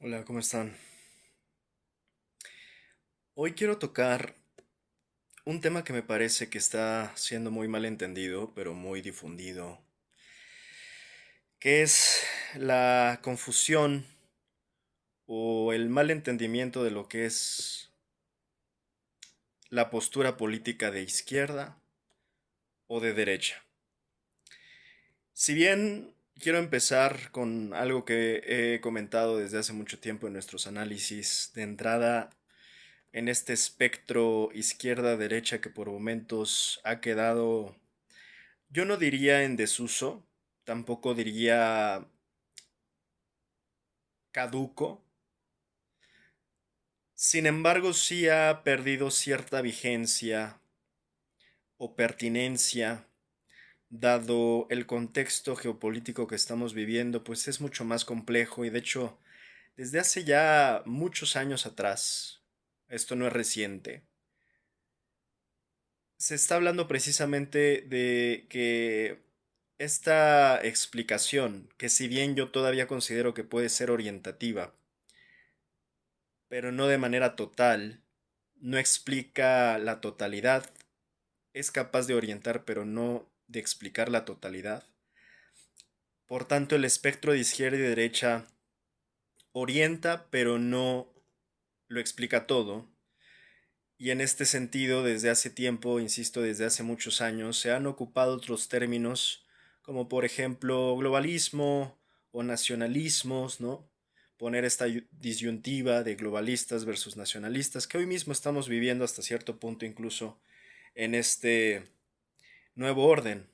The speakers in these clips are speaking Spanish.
Hola, ¿cómo están? Hoy quiero tocar un tema que me parece que está siendo muy mal entendido, pero muy difundido, que es la confusión o el mal entendimiento de lo que es la postura política de izquierda o de derecha. Si bien quiero empezar con algo que he comentado desde hace mucho tiempo en nuestros análisis de entrada, en este espectro izquierda-derecha que por momentos ha quedado, yo no diría en desuso, tampoco diría caduco. Sin embargo, sí ha perdido cierta vigencia o pertinencia, dado el contexto geopolítico que estamos viviendo, pues es mucho más complejo y de hecho, desde hace ya muchos años atrás, esto no es reciente, se está hablando precisamente de que esta explicación, que si bien yo todavía considero que puede ser orientativa, pero no de manera total, no explica la totalidad, es capaz de orientar, pero no de explicar la totalidad. Por tanto, el espectro de izquierda y derecha orienta, pero no lo explica todo. Y en este sentido, desde hace tiempo, insisto, desde hace muchos años, se han ocupado otros términos como por ejemplo globalismo o nacionalismos, ¿no? Poner esta disyuntiva de globalistas versus nacionalistas que hoy mismo estamos viviendo hasta cierto punto incluso en este nuevo orden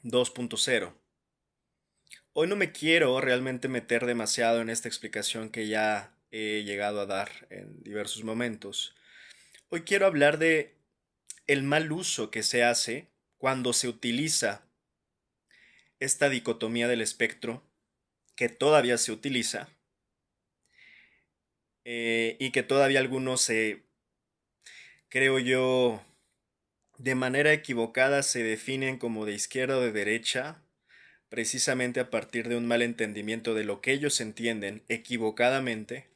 2.0. Hoy no me quiero realmente meter demasiado en esta explicación que ya he llegado a dar en diversos momentos. Hoy quiero hablar de el mal uso que se hace cuando se utiliza esta dicotomía del espectro, que todavía se utiliza, y que todavía algunos creo yo, de manera equivocada se definen como de izquierda o de derecha, precisamente a partir de un mal entendimiento de lo que ellos entienden equivocadamente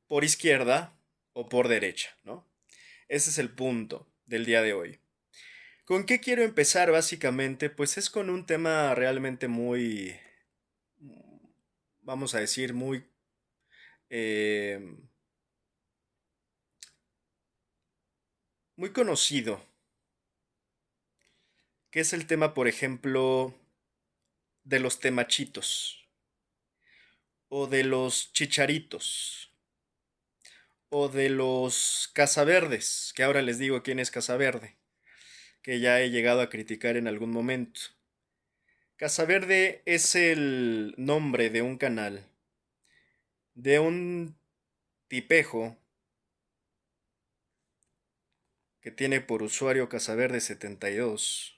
por izquierda o por derecha, ¿no? Ese es el punto del día de hoy. ¿Con qué quiero empezar básicamente? Pues es con un tema realmente muy, vamos a decir, muy, eh, muy conocido, que es el tema, por ejemplo, de los temachitos, o de los chicharitos, o de los casaverdes, que ahora les digo quién es Casaverde, que ya he llegado a criticar en algún momento. Casaverde es el nombre de un canal, de un tipejo que tiene por usuario Casaverde72,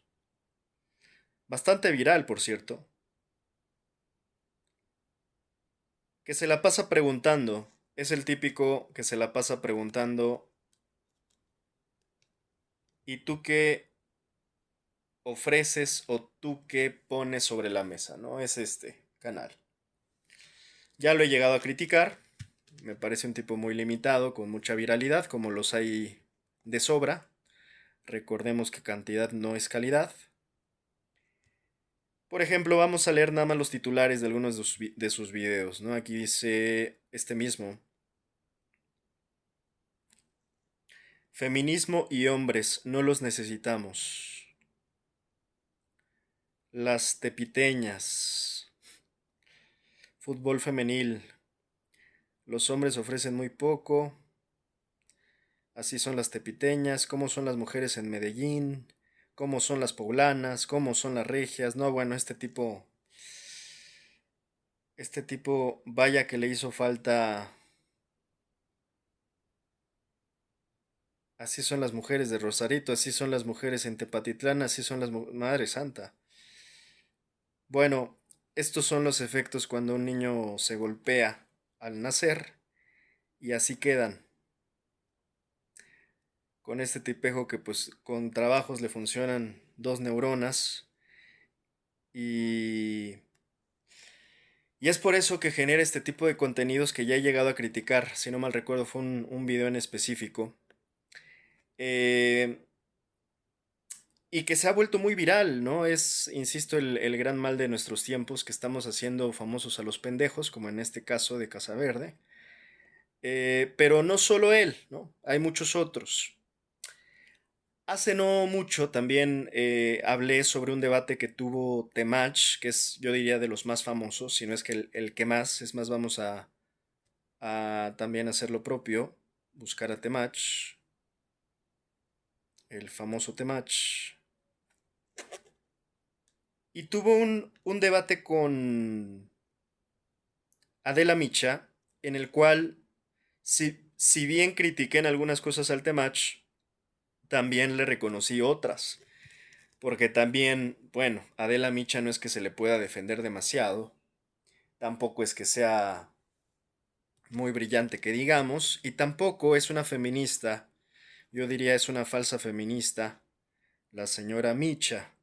bastante viral, por cierto, que se la pasa preguntando, es el típico que se la pasa preguntando, ¿y tú qué ofreces o tú qué pones sobre la mesa? ¿No? Es este canal. Ya lo he llegado a criticar, me parece un tipo muy limitado, con mucha viralidad, como los hay de sobra. Recordemos que cantidad no es calidad. Por ejemplo, vamos a leer nada más los titulares de algunos de sus videos, ¿no? Aquí dice este mismo. Feminismo y hombres, no los necesitamos. Las tepiteñas. Fútbol femenil. Los hombres ofrecen muy poco. Así son las tepiteñas. ¿Cómo son las mujeres en Medellín? ¿Cómo son las poblanas? ¿Cómo son las regias? No, bueno, este tipo, vaya que le hizo falta. Así son las mujeres de Rosarito, así son las mujeres en Tepatitlán, así son las Madre Santa. Bueno, estos son los efectos cuando un niño se golpea al nacer y así quedan. Con este tipejo que pues con trabajos le funcionan dos neuronas y Y es por eso que genera este tipo de contenidos que ya he llegado a criticar, si no mal recuerdo fue un video en específico, eh, y que se ha vuelto muy viral, ¿no? Es, insisto, el gran mal de nuestros tiempos, que estamos haciendo famosos a los pendejos, como en este caso de Casa Verde. Pero no solo él, ¿no? Hay muchos otros. Hace no mucho también hablé sobre un debate que tuvo Temach, que es, yo diría, de los más famosos, si no es que el que más, es más, vamos a también hacer lo propio, buscar a Temach, el famoso Temach, y tuvo un debate con Adela Micha, en el cual, si bien critiqué en algunas cosas al Temach, también le reconocí otras. Porque también, bueno, Adela Micha no es que se le pueda defender demasiado, tampoco es que sea muy brillante que digamos, y tampoco es una feminista, yo diría es una falsa feminista, la señora Micha.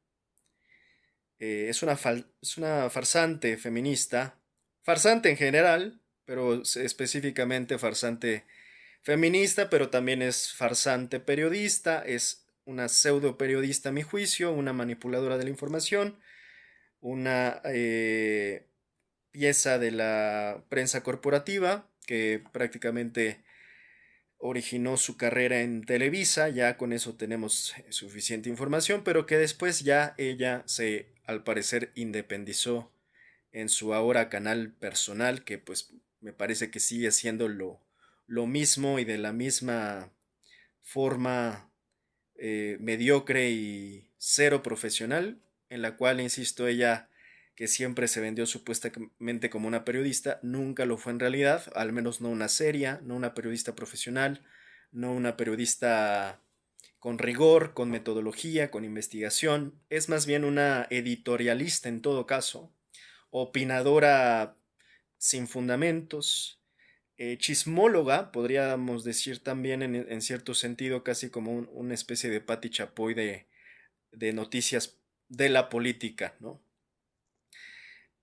Es una farsante feminista, farsante en general, pero específicamente farsante feminista, pero también es farsante periodista, es una pseudo periodista a mi juicio, una manipuladora de la información, una pieza de la prensa corporativa que prácticamente originó su carrera en Televisa, ya con eso tenemos suficiente información, pero que después ya ella se, al parecer, independizó en su ahora canal personal, que pues me parece que sigue siendo lo mismo y de la misma forma mediocre y cero profesional, en la cual, insisto, ella que siempre se vendió supuestamente como una periodista, nunca lo fue en realidad, al menos no una seria, no una periodista profesional, no una periodista con rigor, con metodología, con investigación, es más bien una editorialista en todo caso, opinadora sin fundamentos, chismóloga, podríamos decir también en cierto sentido, casi como una especie de Patti Chapoy de noticias de la política, ¿no?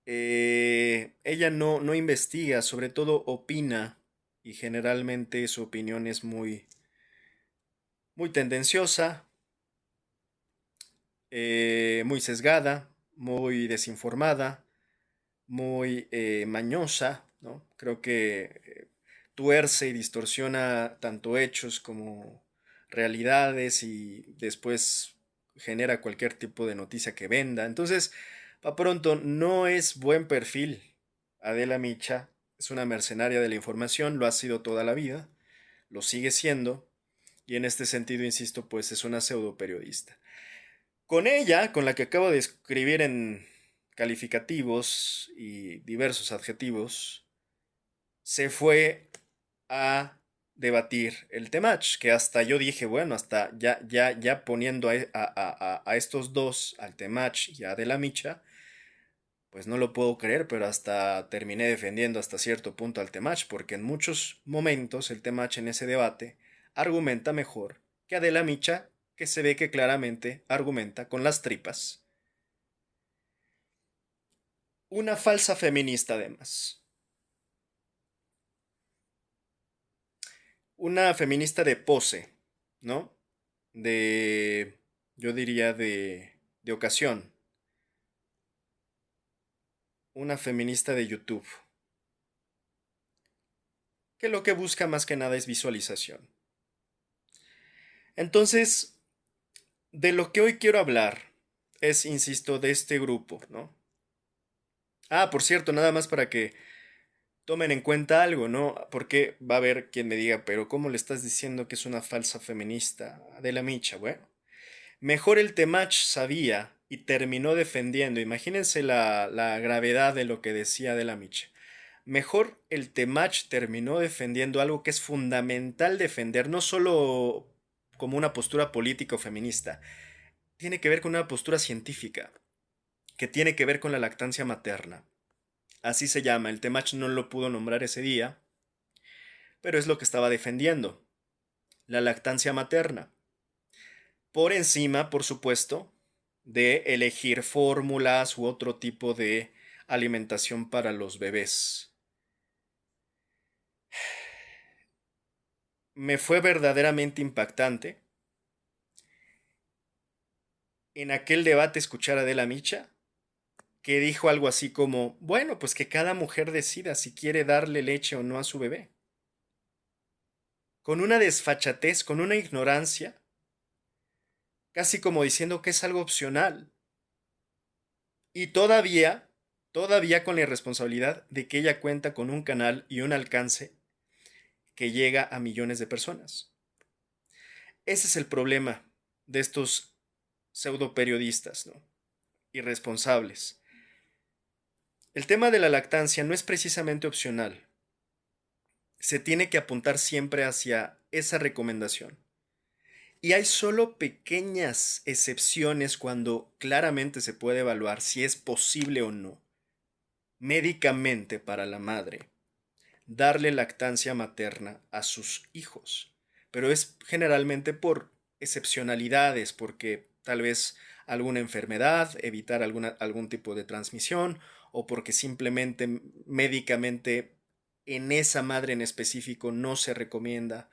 Ella no investiga, sobre todo opina, y generalmente su opinión es muy tendenciosa, muy sesgada, muy desinformada, muy mañosa, ¿no? Creo que tuerce y distorsiona tanto hechos como realidades y después genera cualquier tipo de noticia que venda. Entonces, pa' pronto, no es buen perfil. Adela Micha es una mercenaria de la información, lo ha sido toda la vida, lo sigue siendo, y en este sentido, insisto, pues es una pseudo periodista. Con ella, con la que acabo de escribir en calificativos y diversos adjetivos, se fue a debatir el Temach, que hasta yo dije, bueno, hasta ya poniendo a estos dos, al Temach y a Adela Micha, pues no lo puedo creer, pero hasta terminé defendiendo hasta cierto punto al Temach, porque en muchos momentos el Temach en ese debate argumenta mejor que Adela Micha, que se ve que claramente argumenta con las tripas. Una falsa feminista además. Una feminista de pose, ¿no? De, yo diría de ocasión. Una feminista de YouTube. Que lo que busca más que nada es visualización. Entonces, de lo que hoy quiero hablar es, insisto, de este grupo, ¿no? Ah, por cierto, nada más para que tomen en cuenta algo, ¿no? Porque va a haber quien me diga, pero ¿cómo le estás diciendo que es una falsa feminista de la Micha? Bueno, mejor el Temach sabía y terminó defendiendo. Imagínense la gravedad de lo que decía de la Micha. Mejor el Temach terminó defendiendo algo que es fundamental defender, no solo como una postura política o feminista, tiene que ver con una postura científica, que tiene que ver con la lactancia materna. Así se llama, el Temach no lo pudo nombrar ese día, pero es lo que estaba defendiendo, la lactancia materna. Por encima, por supuesto, de elegir fórmulas u otro tipo de alimentación para los bebés. Me fue verdaderamente impactante en aquel debate escuchar a Adela Micha, que dijo algo así como, bueno, pues que cada mujer decida si quiere darle leche o no a su bebé. Con una desfachatez, con una ignorancia, casi como diciendo que es algo opcional. Y todavía con la irresponsabilidad de que ella cuenta con un canal y un alcance que llega a millones de personas. Ese es el problema de estos pseudo periodistas, ¿no? Irresponsables. El tema de la lactancia no es precisamente opcional. Se tiene que apuntar siempre hacia esa recomendación. Y hay solo pequeñas excepciones cuando claramente se puede evaluar si es posible o no, médicamente para la madre, darle lactancia materna a sus hijos. Pero es generalmente por excepcionalidades, porque tal vez alguna enfermedad, evitar algún tipo de transmisión, o porque simplemente médicamente en esa madre en específico no se recomienda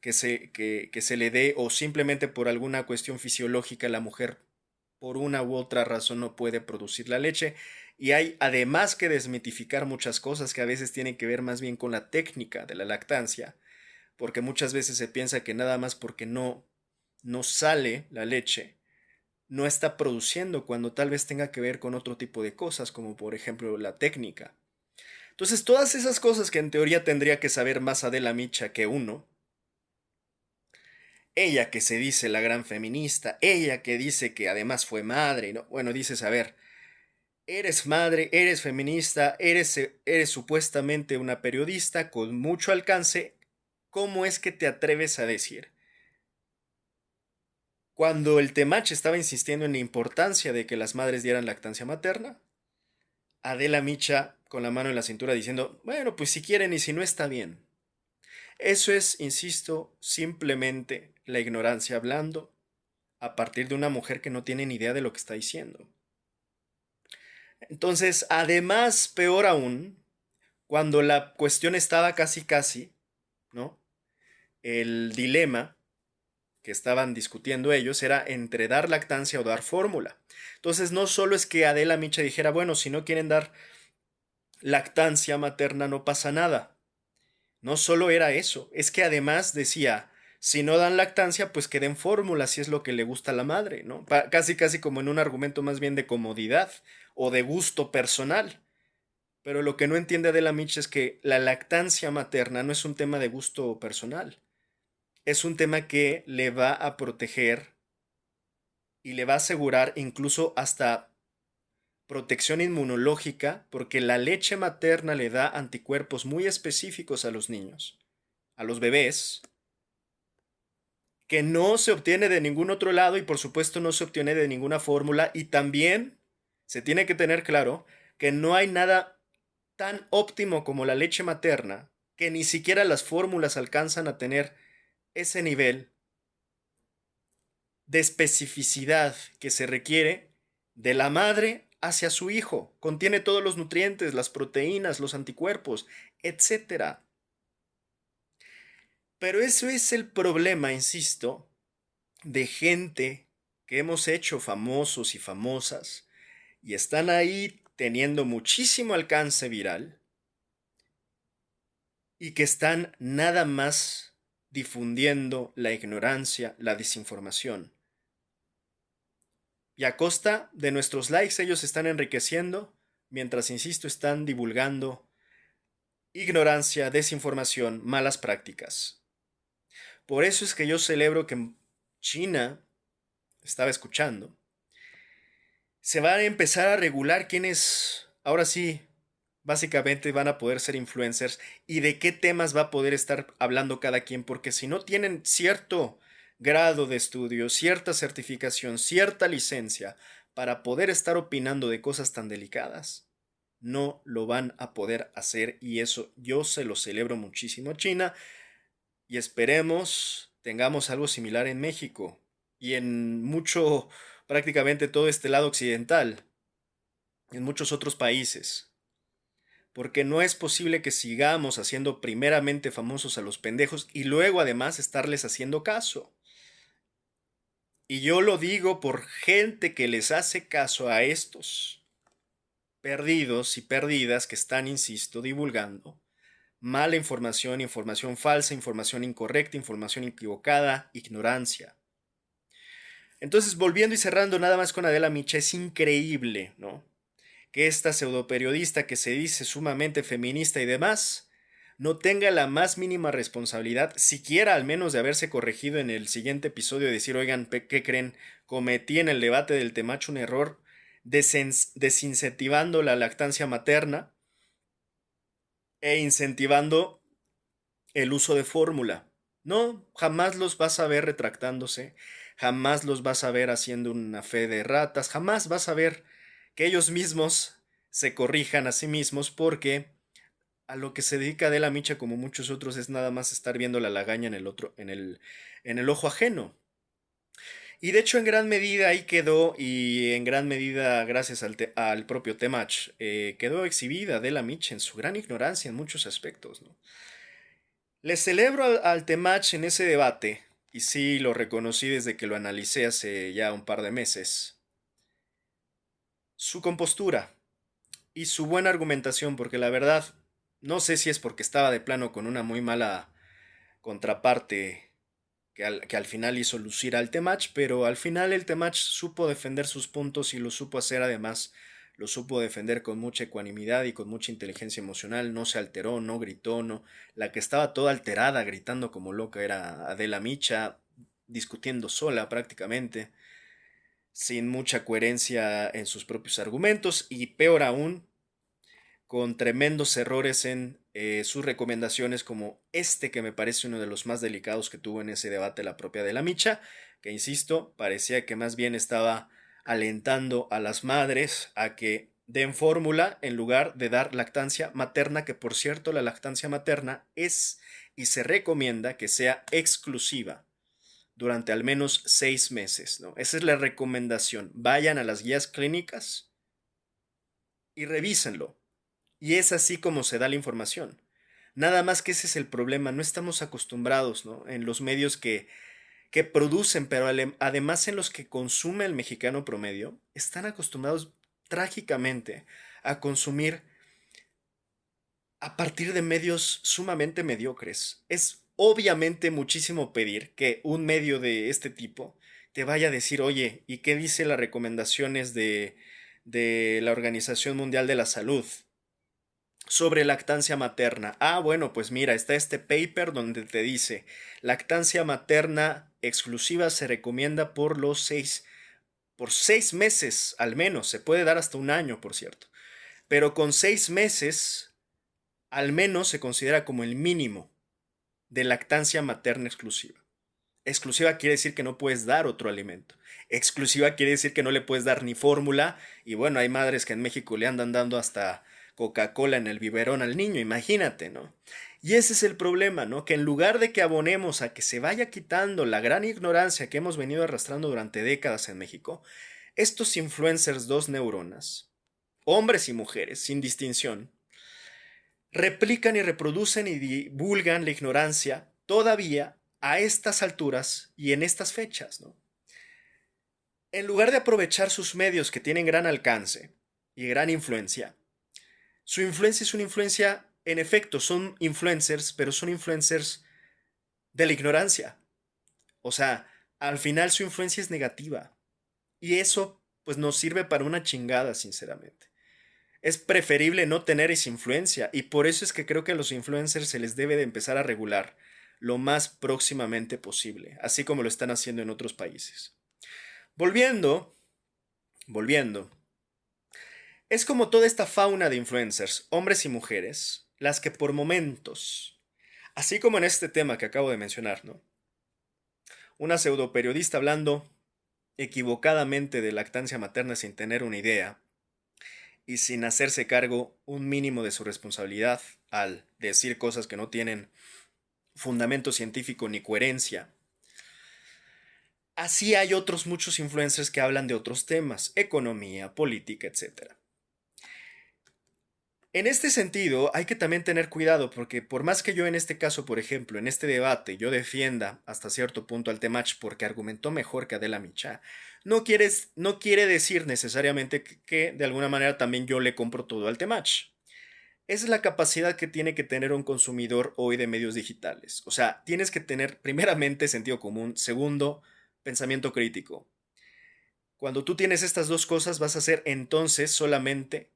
que se le dé, o simplemente por alguna cuestión fisiológica la mujer por una u otra razón no puede producir la leche. Y hay además que desmitificar muchas cosas que a veces tienen que ver más bien con la técnica de la lactancia, porque muchas veces se piensa que nada más porque no sale la leche, no está produciendo, cuando tal vez tenga que ver con otro tipo de cosas, como por ejemplo la técnica. Entonces, todas esas cosas que en teoría tendría que saber más Adela Micha que uno, ella que se dice la gran feminista, ella que dice que además fue madre, ¿no? Bueno, dices, a ver, eres madre, eres feminista, eres supuestamente una periodista con mucho alcance. ¿Cómo es que te atreves a decir? Cuando el Temach estaba insistiendo en la importancia de que las madres dieran lactancia materna, Adela Micha con la mano en la cintura diciendo, bueno, pues si quieren y si no está bien. Eso es, insisto, simplemente la ignorancia hablando a partir de una mujer que no tiene ni idea de lo que está diciendo. Entonces, además, peor aún, cuando la cuestión estaba casi, ¿no? El dilema que estaban discutiendo ellos era entre dar lactancia o dar fórmula. Entonces, no solo es que Adela Micha dijera, bueno, si no quieren dar lactancia materna no pasa nada. No solo era eso, es que además decía, si no dan lactancia, pues que den fórmula, si es lo que le gusta a la madre, ¿no? Casi como en un argumento más bien de comodidad o de gusto personal. Pero lo que no entiende Adela Micha es que la lactancia materna no es un tema de gusto personal. Es un tema que le va a proteger y le va a asegurar incluso hasta protección inmunológica, porque la leche materna le da anticuerpos muy específicos a los niños, a los bebés, que no se obtiene de ningún otro lado y por supuesto no se obtiene de ninguna fórmula, y también se tiene que tener claro que no hay nada tan óptimo como la leche materna, que ni siquiera las fórmulas alcanzan a tener ese nivel de especificidad que se requiere de la madre hacia su hijo. Contiene todos los nutrientes, las proteínas, los anticuerpos, etcétera. Pero eso es el problema, insisto, de gente que hemos hecho famosos y famosas y están ahí teniendo muchísimo alcance viral y que están nada más difundiendo la ignorancia, la desinformación. Y a costa de nuestros likes ellos se están enriqueciendo, mientras, insisto, están divulgando ignorancia, desinformación, malas prácticas. Por eso es que yo celebro que China, estaba escuchando, se va a empezar a regular quiénes, ahora sí, básicamente van a poder ser influencers y de qué temas va a poder estar hablando cada quien, porque si no tienen cierto grado de estudio, cierta certificación, cierta licencia para poder estar opinando de cosas tan delicadas, no lo van a poder hacer, y eso yo se lo celebro muchísimo a China, y esperemos tengamos algo similar en México y en mucho, prácticamente todo este lado occidental. en muchos otros países. Porque no es posible que sigamos haciendo primeramente famosos a los pendejos y luego además estarles haciendo caso. Y yo lo digo por gente que les hace caso a estos perdidos y perdidas que están, insisto, divulgando mala información, información falsa, información incorrecta, información equivocada, ignorancia. Entonces, volviendo y cerrando nada más con Adela Micha, es increíble, ¿no? Que esta pseudoperiodista que se dice sumamente feminista y demás, no tenga la más mínima responsabilidad, siquiera al menos de haberse corregido en el siguiente episodio y decir, oigan, ¿qué creen? Cometí en el debate del Temacho un error desincentivando la lactancia materna e incentivando el uso de fórmula. No, jamás los vas a ver retractándose, jamás los vas a ver haciendo una fe de ratas, jamás vas a ver que ellos mismos se corrijan a sí mismos porque a lo que se dedica Adela Micha como muchos otros es nada más estar viendo la lagaña en el otro, en el ojo ajeno. Y de hecho en gran medida ahí quedó y en gran medida gracias al propio Temach quedó exhibida Adela Micha en su gran ignorancia en muchos aspectos, ¿no? Le celebro al Temach en ese debate, y sí lo reconocí desde que lo analicé hace ya un par de meses, su compostura y su buena argumentación, porque la verdad, no sé si es porque estaba de plano con una muy mala contraparte que al final hizo lucir al Temach, pero al final el Temach supo defender sus puntos y lo supo hacer además, lo supo defender con mucha ecuanimidad y con mucha inteligencia emocional, no se alteró, no gritó, no. La que estaba toda alterada, gritando como loca, era Adela Micha, discutiendo sola prácticamente, sin mucha coherencia en sus propios argumentos y peor aún, con tremendos errores en sus recomendaciones, como este que me parece uno de los más delicados que tuvo en ese debate la propia de la Micha, que insisto, parecía que más bien estaba alentando a las madres a que den fórmula en lugar de dar lactancia materna, que por cierto la lactancia materna es y se recomienda que sea exclusiva durante al menos 6 meses, ¿no? Esa es la recomendación. Vayan a las guías clínicas y revísenlo. Y es así como se da la información. Nada más que ese es el problema, no estamos acostumbrados, ¿no? En los medios que producen, pero además en los que consume el mexicano promedio, están acostumbrados trágicamente a consumir a partir de medios sumamente mediocres. Es obviamente muchísimo pedir que un medio de este tipo te vaya a decir, oye, ¿y qué dice las recomendaciones de la Organización Mundial de la Salud sobre lactancia materna? Ah, bueno, pues mira, está este paper donde te dice, lactancia materna exclusiva se recomienda por 6 meses al menos, se puede dar hasta un año, por cierto, pero con 6 meses al menos se considera como el mínimo de lactancia materna exclusiva. Exclusiva quiere decir que no puedes dar otro alimento. Exclusiva quiere decir que no le puedes dar ni fórmula. Y bueno, hay madres que en México le andan dando hasta Coca-Cola en el biberón al niño, imagínate, ¿no? Y ese es el problema, ¿no? Que en lugar de que abonemos a que se vaya quitando la gran ignorancia que hemos venido arrastrando durante décadas en México, estos influencers dos neuronas, hombres y mujeres, sin distinción, replican y reproducen y divulgan la ignorancia todavía a estas alturas y en estas fechas, ¿no? En lugar de aprovechar sus medios que tienen gran alcance y gran influencia, su influencia es una influencia, en efecto, son influencers, pero son influencers de la ignorancia. O sea, al final su influencia es negativa. Y eso, pues, nos sirve para una chingada, sinceramente. Es preferible no tener esa influencia y por eso es que creo que a los influencers se les debe de empezar a regular lo más próximamente posible, así como lo están haciendo en otros países. Volviendo, volviendo, es como toda esta fauna de influencers, hombres y mujeres, las que por momentos, así como en este tema que acabo de mencionar, ¿no? Una pseudoperiodista hablando equivocadamente de lactancia materna sin tener una idea, y sin hacerse cargo un mínimo de su responsabilidad al decir cosas que no tienen fundamento científico ni coherencia. Así hay otros muchos influencers que hablan de otros temas, economía, política, etcétera. En este sentido, hay que también tener cuidado porque por más que yo en este caso, por ejemplo, en este debate, yo defienda hasta cierto punto al Temach porque argumentó mejor que Adela Micha, no quiere decir necesariamente que de alguna manera también yo le compro todo al Temach. Es la capacidad que tiene que tener un consumidor hoy de medios digitales. O sea, tienes que tener primeramente sentido común, segundo, pensamiento crítico. Cuando tú tienes estas dos cosas, vas a ser entonces solamente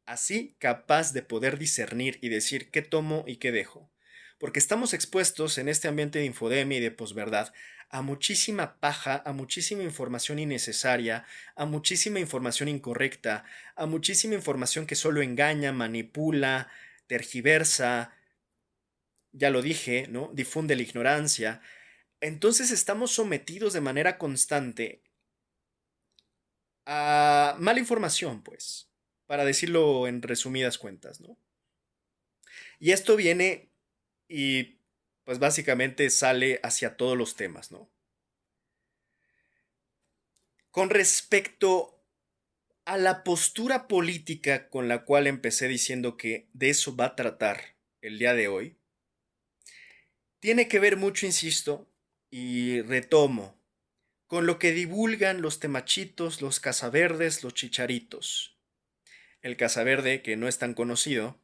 así capaz de poder discernir y decir qué tomo y qué dejo. Porque estamos expuestos en este ambiente de infodemia y de posverdad a muchísima paja, a muchísima información innecesaria, a muchísima información incorrecta, a muchísima información que solo engaña, manipula, tergiversa, ya lo dije, ¿no? Difunde la ignorancia. Entonces estamos sometidos de manera constante a mala información, pues, para decirlo en resumidas cuentas, ¿no? Y esto viene y pues básicamente sale hacia todos los temas, ¿no? Con respecto a la postura política con la cual empecé diciendo que de eso va a tratar el día de hoy, tiene que ver mucho, insisto, y retomo, con lo que divulgan los temachitos, los cazaverdes, los chicharitos. El cazaverde, que no es tan conocido,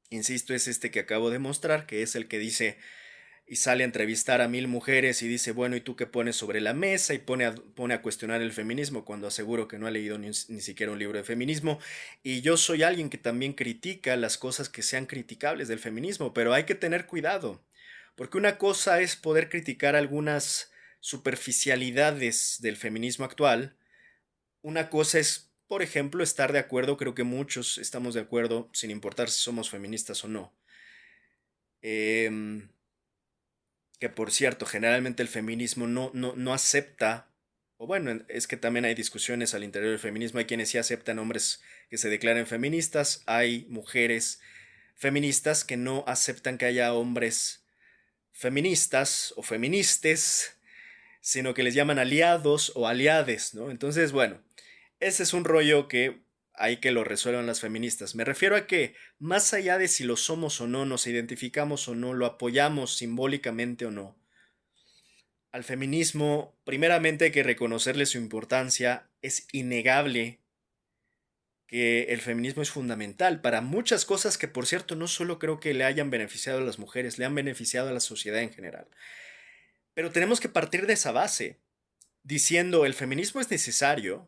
insisto, es este que acabo de mostrar, que es el que dice y sale a entrevistar a 1000 mujeres y dice, bueno, ¿y tú qué pones sobre la mesa? Y pone a cuestionar el feminismo cuando aseguro que no ha leído ni siquiera un libro de feminismo. Y yo soy alguien que también critica las cosas que sean criticables del feminismo, pero hay que tener cuidado, porque una cosa es poder criticar algunas superficialidades del feminismo actual, una cosa es, por ejemplo, estar de acuerdo, creo que muchos estamos de acuerdo, sin importar si somos feministas o no. Em, que por cierto, generalmente el feminismo no acepta, o bueno, es que también hay discusiones al interior del feminismo, hay quienes sí aceptan hombres que se declaren feministas, hay mujeres feministas que no aceptan que haya hombres feministas o feministes, sino que les llaman aliados o aliades, ¿no? Entonces, bueno, ese es un rollo que hay que lo resuelvan las feministas. Me refiero a que, más allá de si lo somos o no, nos identificamos o no, lo apoyamos simbólicamente o no, al feminismo, primeramente hay que reconocerle su importancia. Es innegable que el feminismo es fundamental para muchas cosas que, por cierto, no solo creo que le hayan beneficiado a las mujeres, le han beneficiado a la sociedad en general. Pero tenemos que partir de esa base, diciendo el feminismo es necesario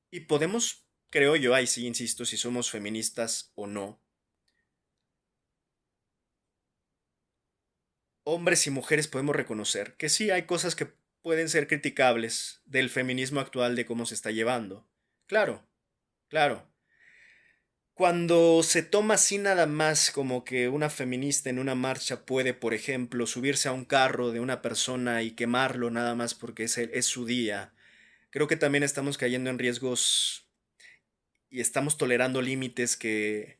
y podemos, creo yo, ahí sí insisto, si somos feministas o no, hombres y mujeres podemos reconocer que sí hay cosas que pueden ser criticables del feminismo actual, de cómo se está llevando. Claro, claro. Cuando se toma así nada más como que una feminista en una marcha puede, por ejemplo, subirse a un carro de una persona y quemarlo nada más porque es su día, creo que también estamos cayendo en riesgos y estamos tolerando límites que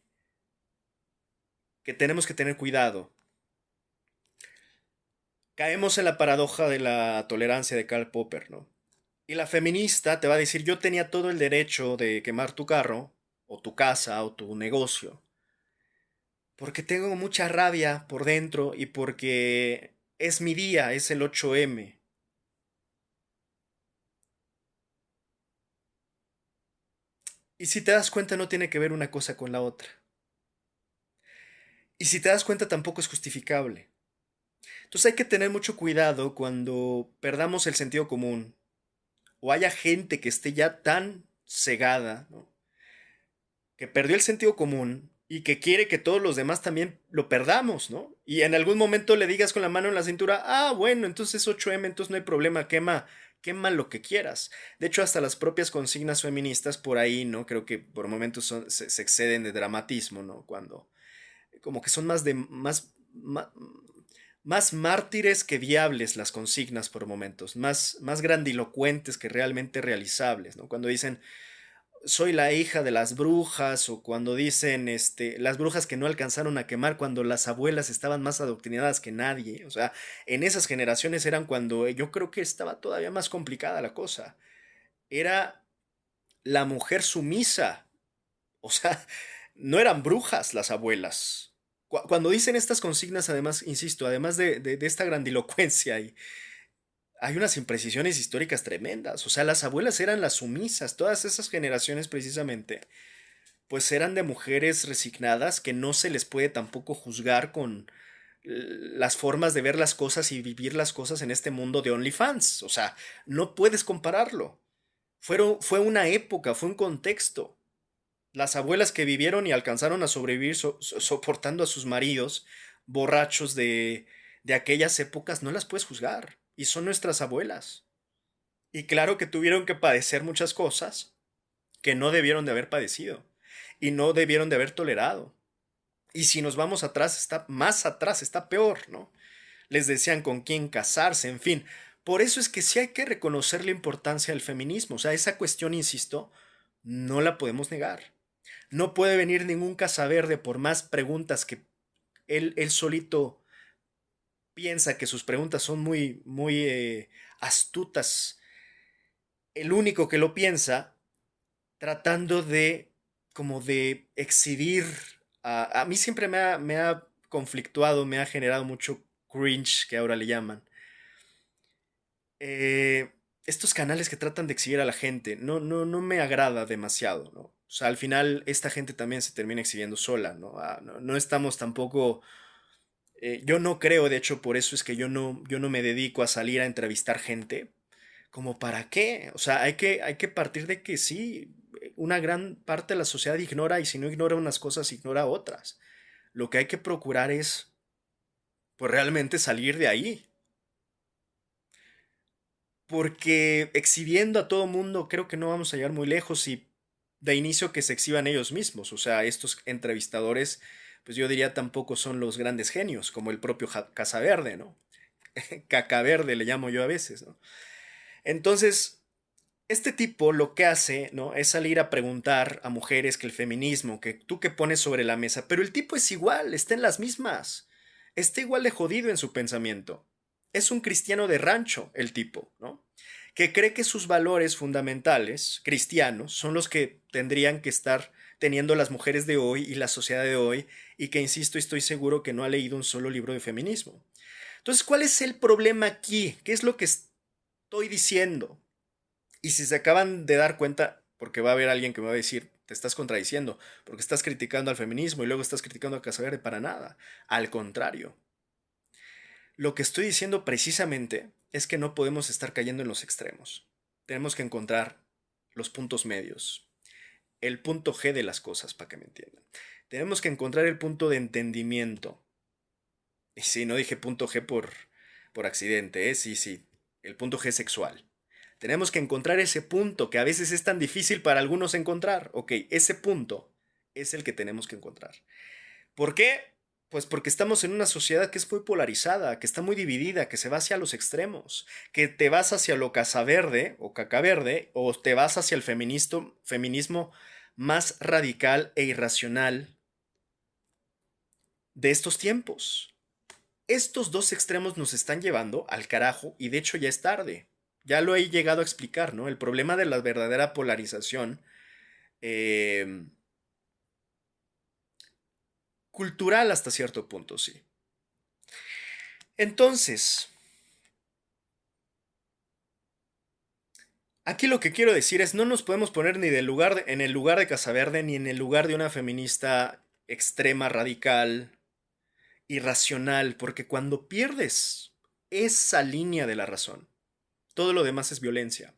tenemos que tener cuidado. Caemos en la paradoja de la tolerancia de Karl Popper, ¿no? Y la feminista te va a decir, yo tenía todo el derecho de quemar tu carro, o tu casa, o tu negocio, porque tengo mucha rabia por dentro y porque es mi día, es el 8M. Y si te das cuenta no tiene que ver una cosa con la otra. Y si te das cuenta tampoco es justificable. Entonces hay que tener mucho cuidado cuando perdamos el sentido común o haya gente que esté ya tan cegada, ¿no? Que perdió el sentido común y que quiere que todos los demás también lo perdamos, ¿no? Y en algún momento le digas con la mano en la cintura, ah, bueno, entonces 8M, entonces no hay problema, quema lo que quieras. De hecho, hasta las propias consignas feministas por ahí, ¿no? Creo que por momentos se exceden de dramatismo, ¿no? Cuando como que son más mártires que viables las consignas por momentos, más grandilocuentes que realmente realizables, ¿no? Cuando dicen soy la hija de las brujas, o cuando dicen las brujas que no alcanzaron a quemar cuando las abuelas estaban más adoctrinadas que nadie. O sea, en esas generaciones eran cuando yo creo que estaba todavía más complicada la cosa. Era la mujer sumisa. O sea, no eran brujas las abuelas. Cuando dicen estas consignas, además, insisto, además de esta grandilocuencia, hay unas imprecisiones históricas tremendas. O sea, las abuelas eran las sumisas, todas esas generaciones precisamente, pues eran de mujeres resignadas que no se les puede tampoco juzgar con las formas de ver las cosas y vivir las cosas en este mundo de OnlyFans. O sea, no puedes compararlo. Fue una época, fue un contexto. Las abuelas que vivieron y alcanzaron a sobrevivir soportando a sus maridos borrachos de aquellas épocas, no las puedes juzgar. Y son nuestras abuelas. Y claro que tuvieron que padecer muchas cosas que no debieron de haber padecido y no debieron de haber tolerado. Y si nos vamos atrás, está más atrás, está peor, ¿no? Les decían con quién casarse, en fin. Por eso es que sí hay que reconocer la importancia del feminismo. O sea, esa cuestión, insisto, no la podemos negar. No puede venir ningún Casaverde por más preguntas que él solito piensa que sus preguntas son muy astutas. El único que lo piensa tratando de como de exhibir. A mí siempre me ha conflictuado, me ha generado mucho cringe, que ahora le llaman. Estos canales que tratan de exhibir a la gente, no me agrada demasiado, ¿no? O sea, al final esta gente también se termina exhibiendo sola, ¿no? No estamos tampoco. Yo no creo, de hecho, por eso es que yo no me dedico a salir a entrevistar gente. ¿Como para qué? O sea, hay que partir de que sí, una gran parte de la sociedad ignora y si no ignora unas cosas, ignora otras. Lo que hay que procurar es, pues realmente salir de ahí. Porque exhibiendo a todo mundo creo que no vamos a llegar muy lejos y de inicio que se exhiban ellos mismos. O sea, estos entrevistadores, pues yo diría tampoco son los grandes genios, como el propio Casaverde, ¿no? Cacaverde le llamo yo a veces, ¿no? Entonces, este tipo lo que hace, ¿no? Es salir a preguntar a mujeres que el feminismo, que tú que pones sobre la mesa, pero el tipo es igual, está en las mismas, está igual de jodido en su pensamiento. Es un cristiano de rancho, el tipo, ¿no? Que cree que sus valores fundamentales, cristianos, son los que tendrían que estar teniendo las mujeres de hoy y la sociedad de hoy, y que, insisto, estoy seguro que no ha leído un solo libro de feminismo. Entonces, ¿cuál es el problema aquí? ¿Qué es lo que estoy diciendo? Y si se acaban de dar cuenta, porque va a haber alguien que me va a decir, te estás contradiciendo, porque estás criticando al feminismo y luego estás criticando a Casaverde para nada. Al contrario, lo que estoy diciendo precisamente es que no podemos estar cayendo en los extremos. Tenemos que encontrar los puntos medios, el punto G de las cosas, para que me entiendan. Tenemos que encontrar el punto de entendimiento. Y sí, no dije punto G por accidente, ¿eh? Sí, sí, el punto G sexual. Tenemos que encontrar ese punto que a veces es tan difícil para algunos encontrar. Ok, ese punto es el que tenemos que encontrar. ¿Por qué? Pues porque estamos en una sociedad que es muy polarizada, que está muy dividida, que se va hacia los extremos, que te vas hacia lo casaverde o cacaverde o te vas hacia el feminismo más radical e irracional de estos tiempos. Estos dos extremos nos están llevando al carajo y de hecho ya es tarde. Ya lo he llegado a explicar, ¿no? El problema de la verdadera polarización eh, cultural hasta cierto punto, sí. Entonces, aquí lo que quiero decir es no nos podemos poner ni en el lugar de Casaverde ni en el lugar de una feminista extrema, radical, irracional, porque cuando pierdes esa línea de la razón, todo lo demás es violencia,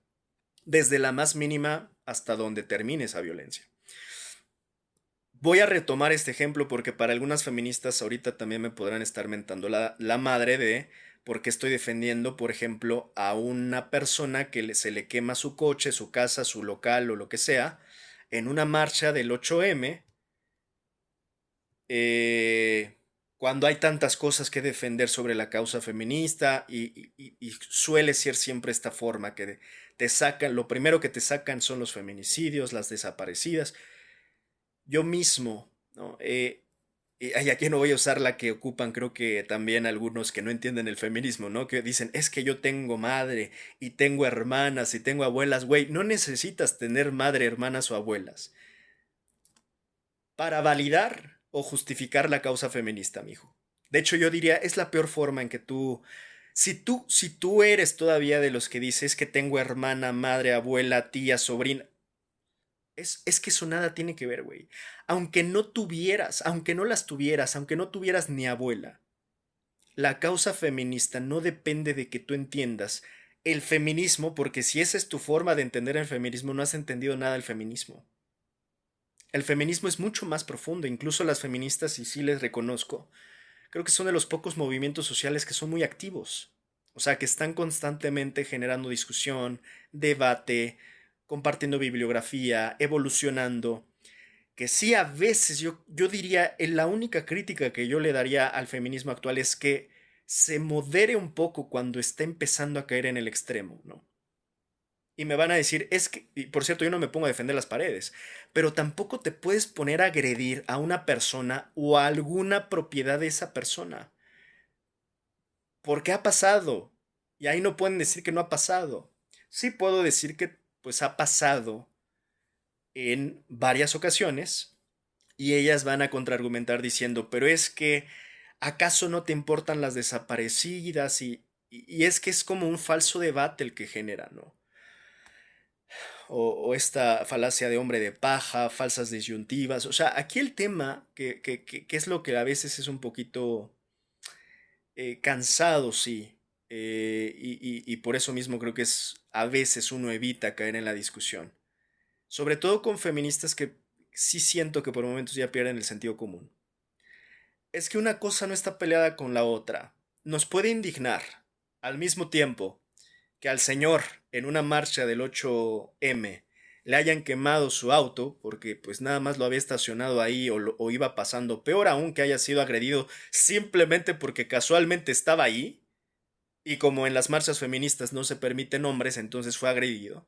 desde la más mínima hasta donde termine esa violencia. Voy a retomar este ejemplo porque para algunas feministas ahorita también me podrán estar mentando la madre de por qué estoy defendiendo, por ejemplo, a una persona que se le quema su coche, su casa, su local o lo que sea, en una marcha del 8M, eh, cuando hay tantas cosas que defender sobre la causa feminista y suele ser siempre esta forma que te sacan, lo primero que te sacan son los feminicidios, las desaparecidas. Yo mismo, ¿no? Y aquí no voy a usar la que ocupan, creo que también algunos que no entienden el feminismo, ¿no? Que dicen, es que yo tengo madre y tengo hermanas y tengo abuelas, güey, no necesitas tener madre, hermanas o abuelas. para validar o justificar la causa feminista, mijo. De hecho, yo diría, es la peor forma en que si tú eres todavía de los que dices que tengo hermana, madre, abuela, tía, sobrina, es que eso nada tiene que ver, güey. Aunque no tuvieras, aunque no las tuvieras, aunque no tuvieras ni abuela, la causa feminista no depende de que tú entiendas el feminismo, porque si esa es tu forma de entender el feminismo, no has entendido nada del feminismo. El feminismo es mucho más profundo, incluso las feministas, y sí les reconozco, creo que son de los pocos movimientos sociales que son muy activos. O sea, que están constantemente generando discusión, debate, compartiendo bibliografía, evolucionando. Que sí, a veces yo diría, la única crítica que yo le daría al feminismo actual es que se modere un poco cuando está empezando a caer en el extremo, ¿no? Y me van a decir, es que, y por cierto, yo no me pongo a defender las paredes, pero tampoco te puedes poner a agredir a una persona o a alguna propiedad de esa persona. Porque ha pasado. Y ahí no pueden decir que no ha pasado. Sí puedo decir que pues ha pasado en varias ocasiones y ellas van a contraargumentar diciendo, pero es que ¿acaso no te importan las desaparecidas? Y es que es como un falso debate el que genera, ¿no? O esta falacia de hombre de paja, falsas disyuntivas. O sea, aquí el tema, que es lo que a veces es un poquito cansado, sí. Y por eso mismo creo que es a veces uno evita caer en la discusión. Sobre todo con feministas que sí siento que por momentos ya pierden el sentido común. Es que una cosa no está peleada con la otra. Nos puede indignar al mismo tiempo que al señor en una marcha del 8M le hayan quemado su auto porque pues nada más lo había estacionado ahí o iba pasando, peor aún que haya sido agredido simplemente porque casualmente estaba ahí y como en las marchas feministas no se permiten hombres, entonces fue agredido.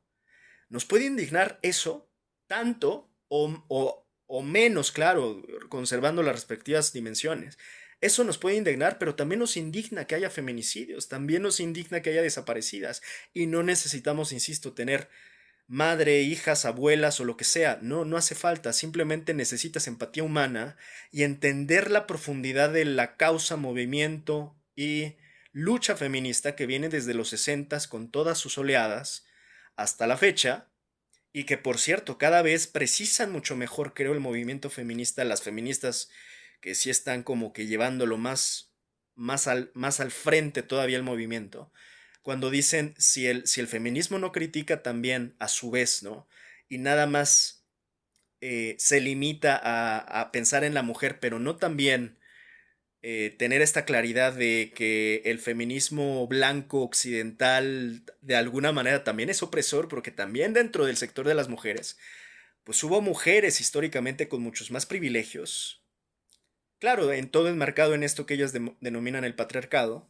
Nos puede indignar eso tanto o menos, claro, conservando las respectivas dimensiones. Eso nos puede indignar, pero también nos indigna que haya feminicidios, también nos indigna que haya desaparecidas. Y no necesitamos, insisto, tener madre, hijas, abuelas o lo que sea. No, no hace falta. Simplemente necesitas empatía humana y entender la profundidad de la causa, movimiento y lucha feminista que viene desde los 60 con todas sus oleadas hasta la fecha y que por cierto cada vez precisan mucho mejor, creo, el movimiento feminista, las feministas que sí están como que llevándolo más al frente todavía el movimiento, cuando dicen si el feminismo no critica también a su vez, ¿no? Y nada más se limita a pensar en la mujer, pero no también tener esta claridad de que el feminismo blanco occidental de alguna manera también es opresor, porque también dentro del sector de las mujeres, pues hubo mujeres históricamente con muchos más privilegios. Claro, en todo enmarcado en esto que ellas denominan el patriarcado,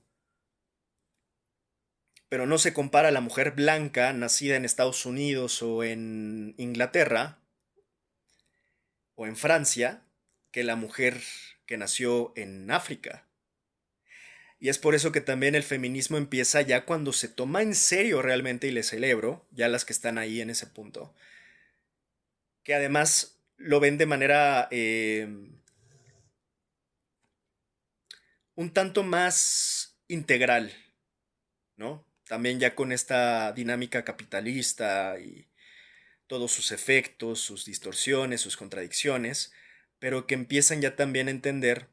pero no se compara a la mujer blanca nacida en Estados Unidos o en Inglaterra o en Francia que la mujer que nació en África. Y es por eso que también el feminismo empieza ya cuando se toma en serio realmente y le celebro, ya las que están ahí en ese punto, que además lo ven de manera un tanto más integral, ¿no? También ya con esta dinámica capitalista y todos sus efectos, sus distorsiones, sus contradicciones, pero que empiezan ya también a entender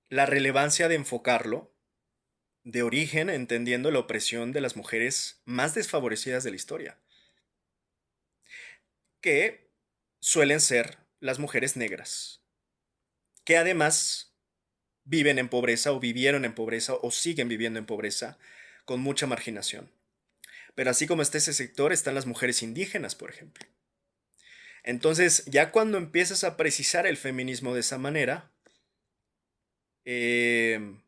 la relevancia de enfocarlo de origen, entendiendo la opresión de las mujeres más desfavorecidas de la historia, que suelen ser las mujeres negras, que además viven en pobreza o vivieron en pobreza o siguen viviendo en pobreza con mucha marginación. Pero así como está ese sector, están las mujeres indígenas, por ejemplo. Entonces, ya cuando empiezas a precisar el feminismo de esa manera, eh,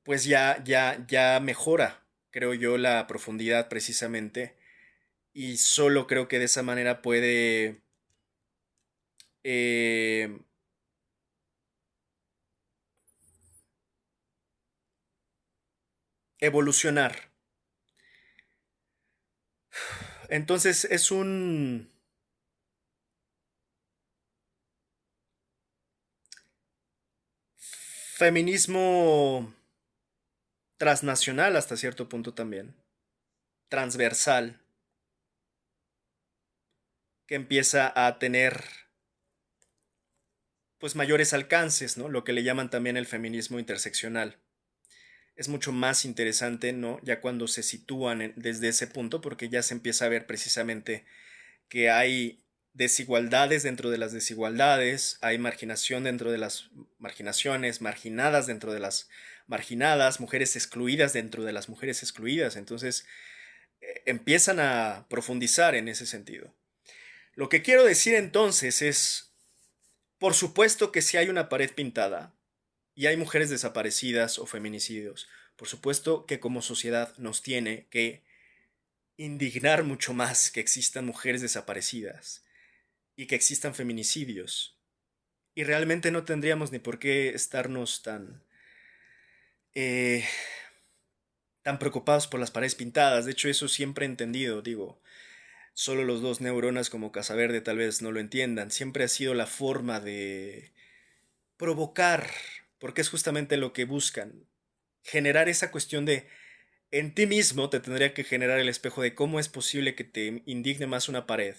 pues ya mejora, creo yo, la profundidad precisamente. Y solo creo que de esa manera puede eh, evolucionar. Entonces es un... feminismo transnacional hasta cierto punto también, transversal, que empieza a tener pues mayores alcances, ¿no? Lo que le llaman también el feminismo interseccional. Es mucho más interesante, ¿no? Ya cuando se sitúan desde ese punto, porque ya se empieza a ver precisamente que hay desigualdades dentro de las desigualdades, hay marginación dentro de las marginaciones, marginadas dentro de las marginadas, mujeres excluidas dentro de las mujeres excluidas. Entonces, empiezan a profundizar en ese sentido. Lo que quiero decir entonces es, por supuesto que si hay una pared pintada y hay mujeres desaparecidas o feminicidios, por supuesto que como sociedad nos tiene que indignar mucho más que existan mujeres desaparecidas y que existan feminicidios. Y realmente no tendríamos ni por qué estarnos eh, tan preocupados por las paredes pintadas. De hecho, eso siempre he entendido, digo, solo los dos neuronas como Casaverde tal vez no lo entiendan. Siempre ha sido la forma de provocar, porque es justamente lo que buscan. Generar esa cuestión de en ti mismo te tendría que generar el espejo de cómo es posible que te indigne más una pared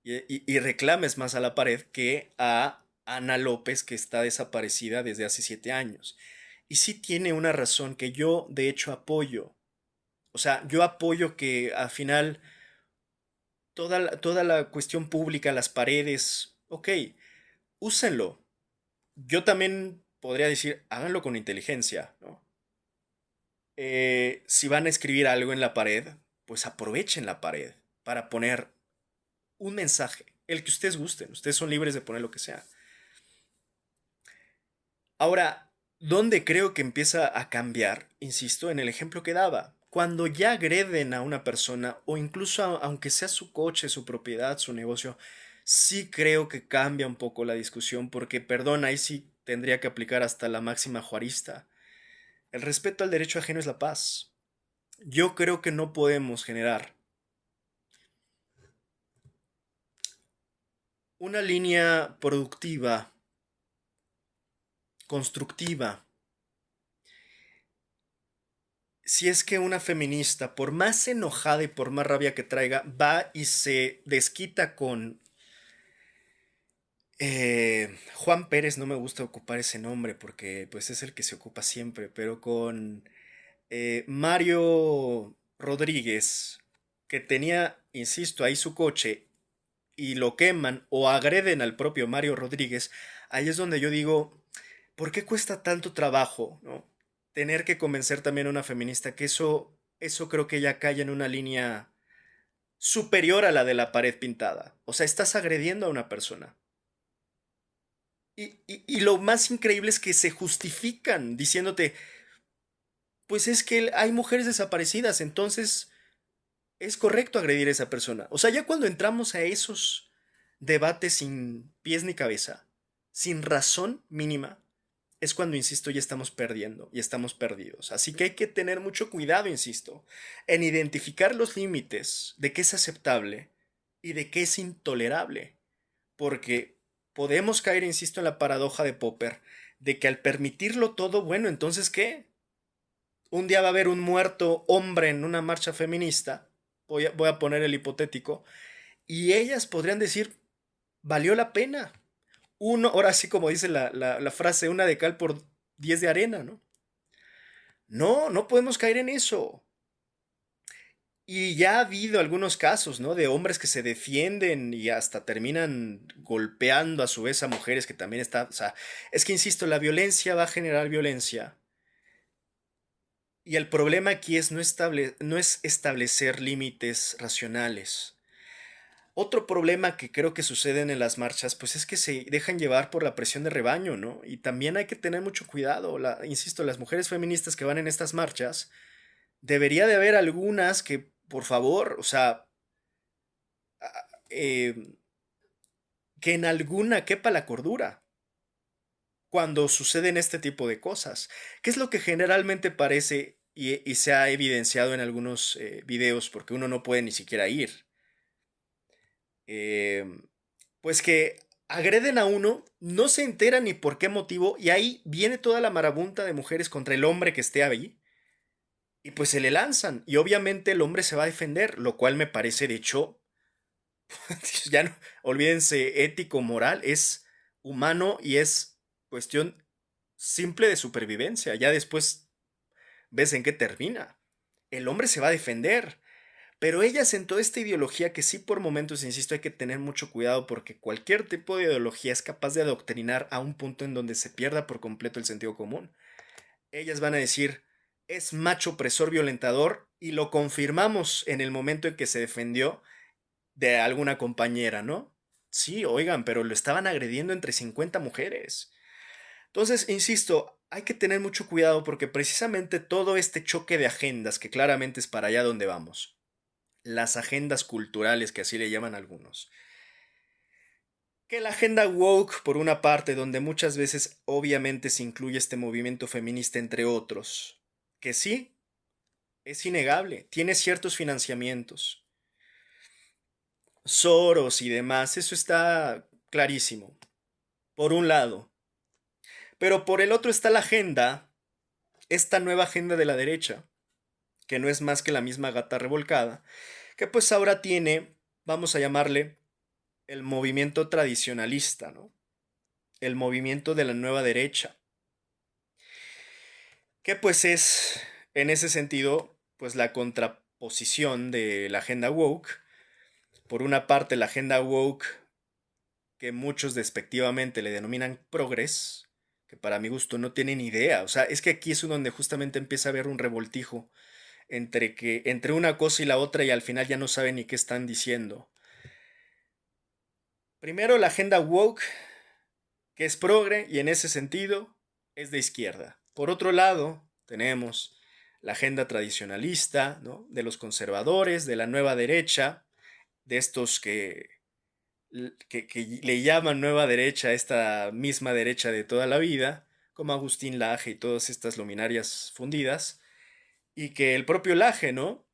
y reclames más a la pared que a Ana López, que está desaparecida desde hace 7 años. Y sí tiene una razón que yo de hecho apoyo. O sea, yo apoyo que al final toda la cuestión pública, las paredes, ok, úsenlo. Yo también podría decir, háganlo con inteligencia, ¿no? Si van a escribir algo en la pared, pues aprovechen la pared para poner un mensaje, el que ustedes gusten. Ustedes son libres de poner lo que sea. Ahora, ¿dónde creo que empieza a cambiar? Insisto, en el ejemplo que daba. Cuando ya agreden a una persona, o incluso aunque sea su coche, su propiedad, su negocio, sí creo que cambia un poco la discusión, porque, perdón, ahí sí tendría que aplicar hasta la máxima juarista. El respeto al derecho ajeno es la paz. Yo creo que no podemos generar una línea productiva, constructiva, si es que una feminista, por más enojada y por más rabia que traiga, va y se desquita con Juan Pérez, no me gusta ocupar ese nombre porque pues es el que se ocupa siempre, pero con Mario Rodríguez, que tenía, insisto, ahí su coche y lo queman o agreden al propio Mario Rodríguez, ahí es donde yo digo, ¿por qué cuesta tanto trabajo, ¿no? Tener que convencer también a una feminista que eso creo que ya cae en una línea superior a la de la pared pintada. O sea, estás agrediendo a una persona. Y lo más increíble es que se justifican diciéndote, pues es que hay mujeres desaparecidas, entonces es correcto agredir a esa persona. O sea, ya cuando entramos a esos debates sin pies ni cabeza, sin razón mínima, es cuando, insisto, ya estamos perdiendo y estamos perdidos. Así que hay que tener mucho cuidado, insisto, en identificar los límites de qué es aceptable y de qué es intolerable. Porque podemos caer, insisto, en la paradoja de Popper, de que al permitirlo todo, bueno, entonces ¿qué? Un día va a haber un muerto hombre en una marcha feminista, voy a poner el hipotético, y ellas podrían decir, valió la pena. Uno, ahora sí como dice la frase, una de cal por 10 de arena, ¿no? No, no podemos caer en eso. Y ya ha habido algunos casos, ¿no? De hombres que se defienden y hasta terminan golpeando a su vez a mujeres que también están, o sea, es que insisto, la violencia va a generar violencia. Y el problema aquí es no es establecer límites racionales. Otro problema que creo que sucede en las marchas, pues es que se dejan llevar por la presión de rebaño, ¿no? Y también hay que tener mucho cuidado. Insisto, las mujeres feministas que van en estas marchas, debería de haber algunas que, por favor, o sea, eh, que en alguna quepa la cordura cuando suceden este tipo de cosas. ¿Qué es lo que generalmente parece y se ha evidenciado en algunos videos porque uno no puede ni siquiera ir? Eh, pues que agreden a uno, no se entera ni por qué motivo, y ahí viene toda la marabunta de mujeres contra el hombre que esté ahí, y pues se le lanzan, y obviamente el hombre se va a defender, lo cual me parece, de hecho, ya no, olvídense, ético, moral, es humano y es cuestión simple de supervivencia. Ya después ves en qué termina. El hombre se va a defender. Pero ellas en toda esta ideología que sí por momentos, insisto, hay que tener mucho cuidado porque cualquier tipo de ideología es capaz de adoctrinar a un punto en donde se pierda por completo el sentido común. Ellas van a decir, es macho opresor violentador y lo confirmamos en el momento en que se defendió de alguna compañera, ¿no? Sí, oigan, pero lo estaban agrediendo entre 50 mujeres. Entonces, insisto, hay que tener mucho cuidado porque precisamente todo este choque de agendas, que claramente es para allá donde vamos, las agendas culturales, que así le llaman algunos, que la agenda woke, por una parte, donde muchas veces obviamente se incluye este movimiento feminista entre otros, que sí, es innegable, tiene ciertos financiamientos, Soros y demás, eso está clarísimo, por un lado. Pero por el otro está la agenda, esta nueva agenda de la derecha, que no es más que la misma gata revolcada, que pues ahora tiene, vamos a llamarle, el movimiento tradicionalista, ¿no? El movimiento de la nueva derecha, que pues es, en ese sentido, pues la contraposición de la agenda woke. Por una parte, la agenda woke, que muchos despectivamente le denominan progres, que para mi gusto no tienen idea. O sea, es que aquí es donde justamente empieza a haber un revoltijo entre una cosa y la otra y al final ya no saben ni qué están diciendo. Primero la agenda woke, que es progre y en ese sentido es de izquierda. Por otro lado, tenemos la agenda tradicionalista, ¿no? De los conservadores, de la nueva derecha, de estos que le llaman nueva derecha a esta misma derecha de toda la vida, como Agustín Laje y todas estas luminarias fundidas, y que el propio Laje, ¿no?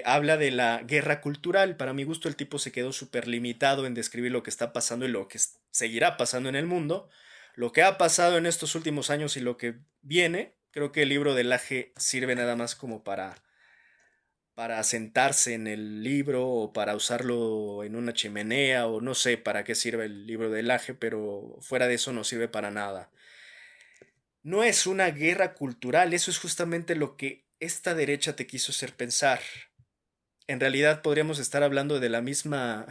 Habla de la guerra cultural. Para mi gusto, el tipo se quedó súper limitado en describir lo que está pasando y lo que seguirá pasando en el mundo. Lo que ha pasado en estos últimos años y lo que viene, creo que el libro de Laje sirve nada más como para sentarse en el libro o para usarlo en una chimenea o no sé para qué sirve el libro de Laje, pero fuera de eso no sirve para nada. No es una guerra cultural, eso es justamente lo que esta derecha te quiso hacer pensar. En realidad podríamos estar hablando de la misma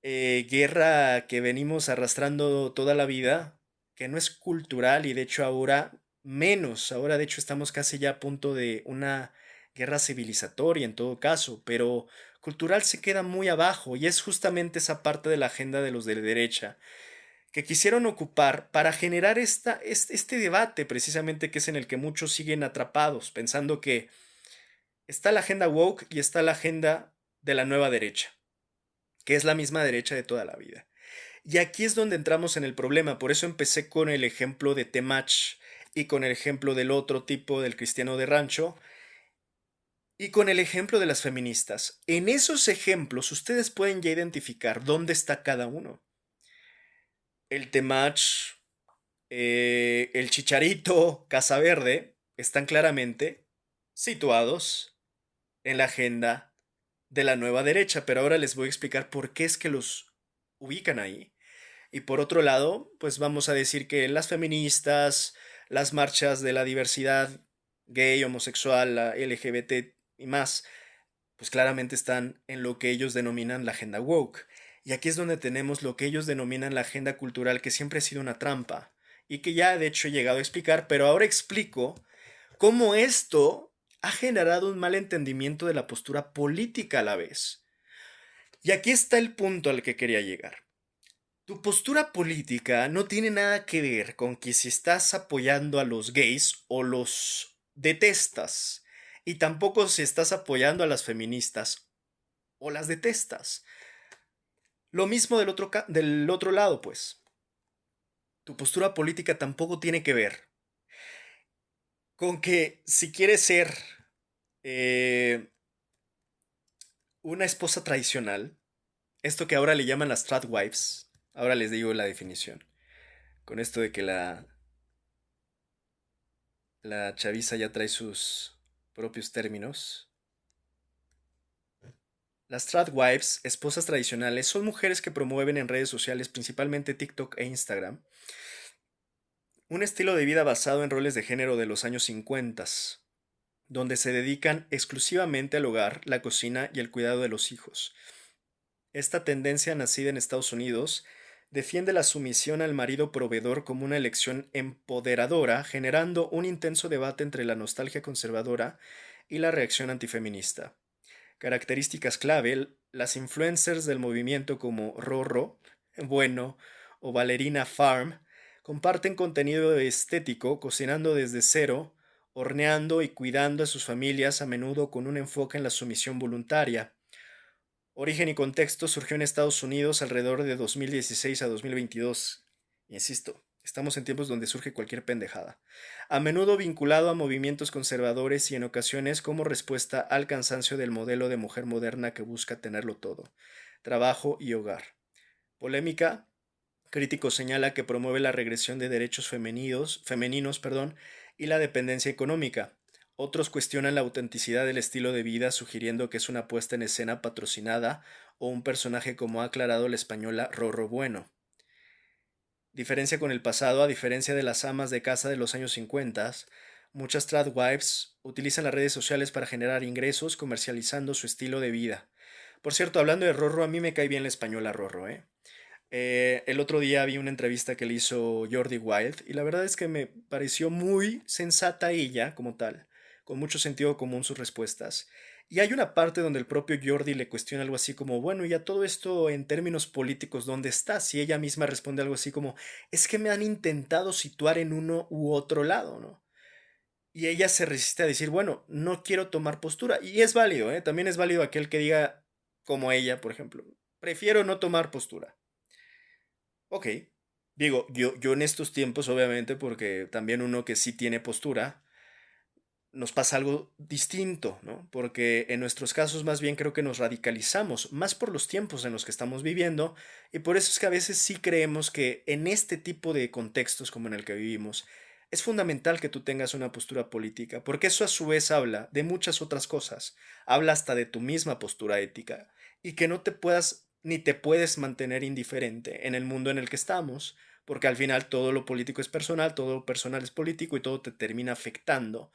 guerra que venimos arrastrando toda la vida, que no es cultural y de hecho ahora menos, ahora de hecho estamos casi ya a punto de una guerra civilizatoria en todo caso, pero cultural se queda muy abajo y es justamente esa parte de la agenda de los de derecha que quisieron ocupar para generar este debate precisamente que es en el que muchos siguen atrapados, pensando que está la agenda woke y está la agenda de la nueva derecha, que es la misma derecha de toda la vida. Y aquí es donde entramos en el problema, por eso empecé con el ejemplo de Temach y con el ejemplo del otro tipo, del cristiano de rancho, y con el ejemplo de las feministas. En esos ejemplos ustedes pueden ya identificar dónde está cada uno. El Temach, el Chicharito, Casa Verde, están claramente situados en la agenda de la nueva derecha, pero ahora les voy a explicar por qué es que los ubican ahí. Y por otro lado, pues vamos a decir que las feministas, las marchas de la diversidad gay, homosexual, la LGBT y más, pues claramente están en lo que ellos denominan la agenda woke. Y aquí es donde tenemos lo que ellos denominan la agenda cultural, que siempre ha sido una trampa y que ya de hecho he llegado a explicar, pero ahora explico cómo esto ha generado un mal entendimiento de la postura política a la vez. Y aquí está el punto al que quería llegar. Tu postura política no tiene nada que ver con que si estás apoyando a los gays o los detestas, y tampoco si estás apoyando a las feministas o las detestas. Lo mismo del otro lado, pues. Tu postura política tampoco tiene que ver con que si quieres ser eh, una esposa tradicional, esto que ahora le llaman las tradwives, Ahora les digo la definición. Con esto de que la chaviza ya trae sus propios términos. Las tradwives, esposas tradicionales, son mujeres que promueven en redes sociales, principalmente TikTok e Instagram, un estilo de vida basado en roles de género de los años 50, donde se dedican exclusivamente al hogar, la cocina y el cuidado de los hijos. Esta tendencia, nacida en Estados Unidos, defiende la sumisión al marido proveedor como una elección empoderadora, generando un intenso debate entre la nostalgia conservadora y la reacción antifeminista. Características clave, las influencers del movimiento como Rorro, Bueno o Valerina Farm comparten contenido estético, cocinando desde cero, horneando y cuidando a sus familias, a menudo con un enfoque en la sumisión voluntaria. Origen y contexto: surgió en Estados Unidos alrededor de 2016 a 2022. Insisto, estamos en tiempos donde surge cualquier pendejada. A menudo vinculado a movimientos conservadores y en ocasiones como respuesta al cansancio del modelo de mujer moderna que busca tenerlo todo: trabajo y hogar. Polémica: crítico señala que promueve la regresión de derechos femeninos, y la dependencia económica. Otros cuestionan la autenticidad del estilo de vida, sugiriendo que es una puesta en escena patrocinada o un personaje, como ha aclarado la española Rorro Bueno. Diferencia con el pasado: a diferencia de las amas de casa de los años 50, muchas tradwives utilizan las redes sociales para generar ingresos, comercializando su estilo de vida. Por cierto, hablando de Rorro, a mí me cae bien la española Rorro, ¿eh? El otro día vi una entrevista que le hizo Jordi Wild y la verdad es que me pareció muy sensata ella como tal, con mucho sentido común sus respuestas. Y hay una parte donde el propio Jordi le cuestiona algo así como, bueno, y a todo esto en términos políticos, ¿dónde estás? Y ella misma responde algo así como, es que me han intentado situar en uno u otro lado, ¿no? Y ella se resiste a decir, bueno, no quiero tomar postura. Y es válido, ¿eh? También es válido aquel que diga, como ella, por ejemplo, prefiero no tomar postura. Ok. Digo, yo en estos tiempos, obviamente, porque también uno que sí tiene postura, nos pasa algo distinto, ¿no? Porque en nuestros casos más bien creo que nos radicalizamos, más por los tiempos en los que estamos viviendo, y por eso es que a veces sí creemos que en este tipo de contextos como en el que vivimos, es fundamental que tú tengas una postura política, porque eso a su vez habla de muchas otras cosas, habla hasta de tu misma postura ética, y que no te puedas ni te puedes mantener indiferente en el mundo en el que estamos, porque al final todo lo político es personal, todo lo personal es político y todo te termina afectando.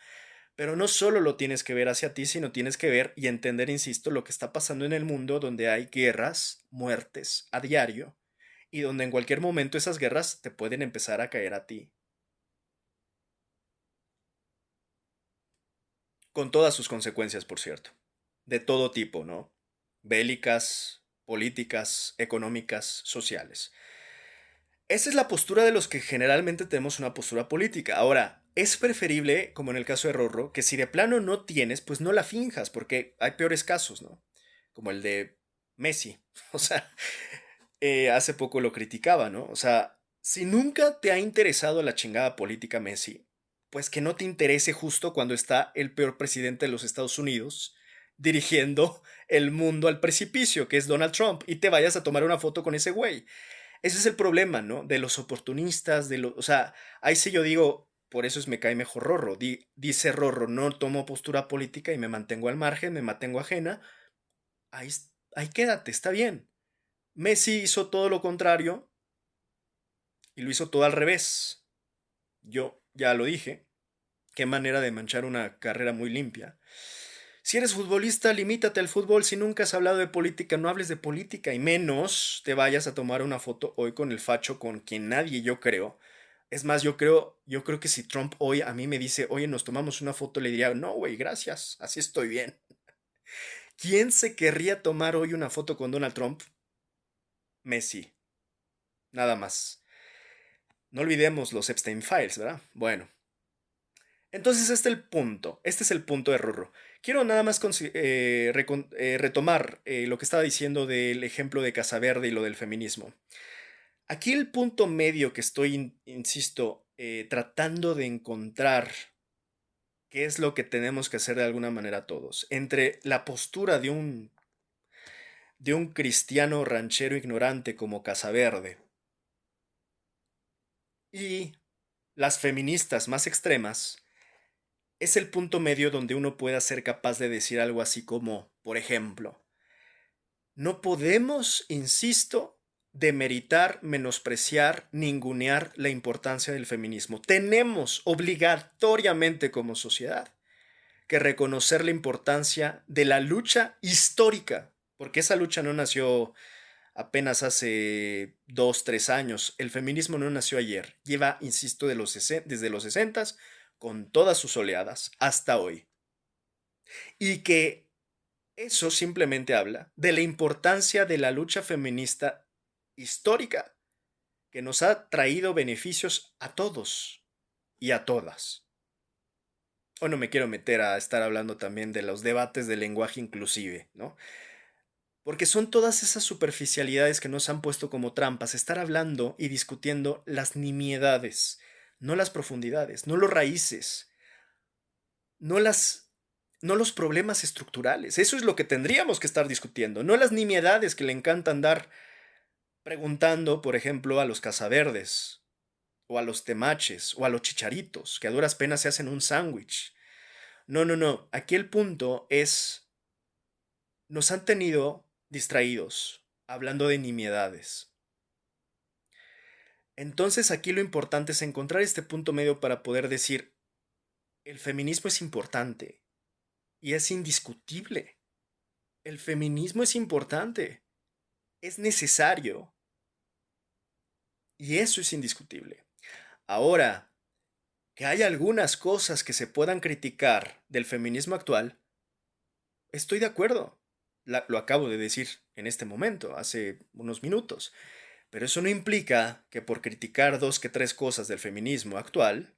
Pero no solo lo tienes que ver hacia ti, sino tienes que ver y entender, insisto, lo que está pasando en el mundo, donde hay guerras, muertes a diario, y donde en cualquier momento esas guerras te pueden empezar a caer a ti, con todas sus consecuencias, por cierto, de todo tipo, ¿no? Bélicas, políticas, económicas, sociales. Esa es la postura de los que generalmente tenemos una postura política. Ahora, es preferible, como en el caso de Rorro, que si de plano no tienes, pues no la finjas, porque hay peores casos, ¿no? Como el de Messi. O sea, hace poco lo criticaba, ¿no? O sea, si nunca te ha interesado la chingada política Messi, pues que no te interese justo cuando está el peor presidente de los Estados Unidos dirigiendo el mundo al precipicio, que es Donald Trump, y te vayas a tomar una foto con ese güey. Ese es el problema, ¿no? De los oportunistas, o sea, ahí sí yo digo, por eso es me cae mejor Rorro. Dice Rorro, no tomo postura política y me mantengo al margen, me mantengo ajena. Ahí quédate, está bien. Messi hizo todo lo contrario y lo hizo todo al revés. Yo ya lo dije, qué manera de manchar una carrera muy limpia. Si eres futbolista, limítate al fútbol. Si nunca has hablado de política, no hables de política y menos te vayas a tomar una foto hoy con el facho con quien nadie, yo creo. Es más, yo creo que si Trump hoy a mí me dice, oye, nos tomamos una foto, le diría, no, güey, gracias, así estoy bien. ¿Quién se querría tomar hoy una foto con Donald Trump? Messi, nada más. No olvidemos los Epstein Files, ¿verdad? Bueno, entonces este es el punto de Rorro. Quiero nada más retomar lo que estaba diciendo del ejemplo de Casa Verde y lo del feminismo. Aquí el punto medio que estoy, insisto, tratando de encontrar qué es lo que tenemos que hacer de alguna manera todos, entre la postura de un cristiano ranchero ignorante como Casa Verde Y las feministas más extremas es el punto medio donde uno pueda ser capaz de decir algo así como, por ejemplo, no podemos, insisto, demeritar, menospreciar, ningunear la importancia del feminismo. Tenemos obligatoriamente como sociedad que reconocer la importancia de la lucha histórica, porque esa lucha no nació apenas hace 2, 3 años. El feminismo no nació ayer. Lleva, insisto, desde los 60 con todas sus oleadas hasta hoy. Y que eso simplemente habla de la importancia de la lucha feminista histórica que nos ha traído beneficios a todos y a todas. O no me quiero meter a estar hablando también de los debates del lenguaje inclusive, ¿no? Porque son todas esas superficialidades que nos han puesto como trampas, estar hablando y discutiendo las nimiedades, no las profundidades, no los raíces, no no los problemas estructurales. Eso es lo que tendríamos que estar discutiendo, no las nimiedades que le encanta andar preguntando, por ejemplo, a los casaverdes, o a los temaches, o a los chicharitos, que a duras penas se hacen un sándwich. No, no, no. Aquí el punto es, nos han tenido distraídos, hablando de nimiedades. Entonces aquí lo importante es encontrar este punto medio para poder decir, el feminismo es importante y es indiscutible. El feminismo es importante, es necesario y eso es indiscutible. Ahora, que hay algunas cosas que se puedan criticar del feminismo actual, estoy de acuerdo. Lo acabo de decir en este momento, hace unos minutos. Pero eso no implica que por criticar dos que tres cosas del feminismo actual,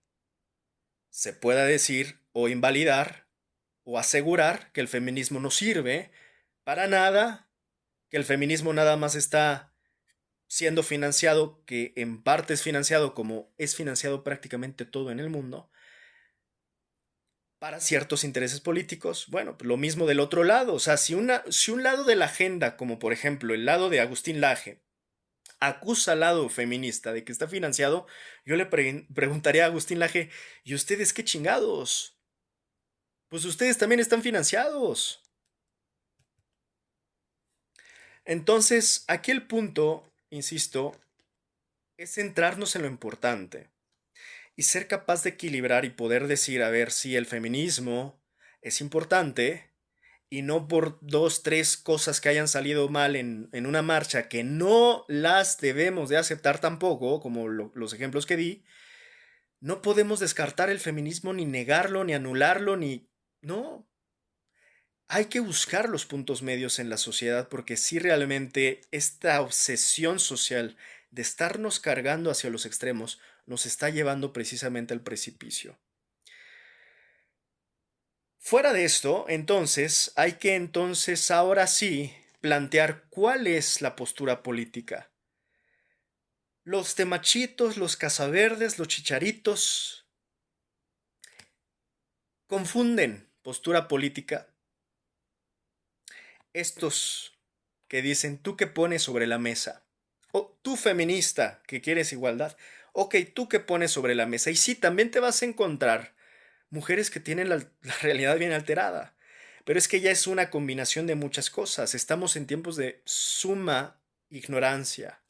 se pueda decir o invalidar o asegurar que el feminismo no sirve para nada, que el feminismo nada más está siendo financiado, que en parte es financiado como es financiado prácticamente todo en el mundo, para ciertos intereses políticos. Bueno, pues lo mismo del otro lado. O sea, si un lado de la agenda, como por ejemplo el lado de Agustín Laje, acusa al lado feminista de que está financiado, yo le preguntaría a Agustín Laje, ¿y ustedes qué chingados? Pues ustedes también están financiados. Entonces, aquí el punto, insisto, es centrarnos en lo importante y ser capaz de equilibrar y poder decir, a ver, si el feminismo es importante y no por dos, tres cosas que hayan salido mal en una marcha que no las debemos de aceptar tampoco, como los ejemplos que di, no podemos descartar el feminismo, ni negarlo, ni anularlo, ni... No, hay que buscar los puntos medios en la sociedad porque si realmente esta obsesión social de estarnos cargando hacia los extremos nos está llevando precisamente al precipicio. Fuera de esto, entonces, hay que entonces ahora sí plantear cuál es la postura política. Los temachitos, los casaverdes, los chicharitos confunden postura política. Estos que dicen, ¿tú qué pones sobre la mesa? O tú feminista que quieres igualdad. Ok, ¿tú qué pones sobre la mesa? Y sí, también te vas a encontrar mujeres que tienen la realidad bien alterada. Pero es que ya es una combinación de muchas cosas. Estamos en tiempos de suma ignorancia.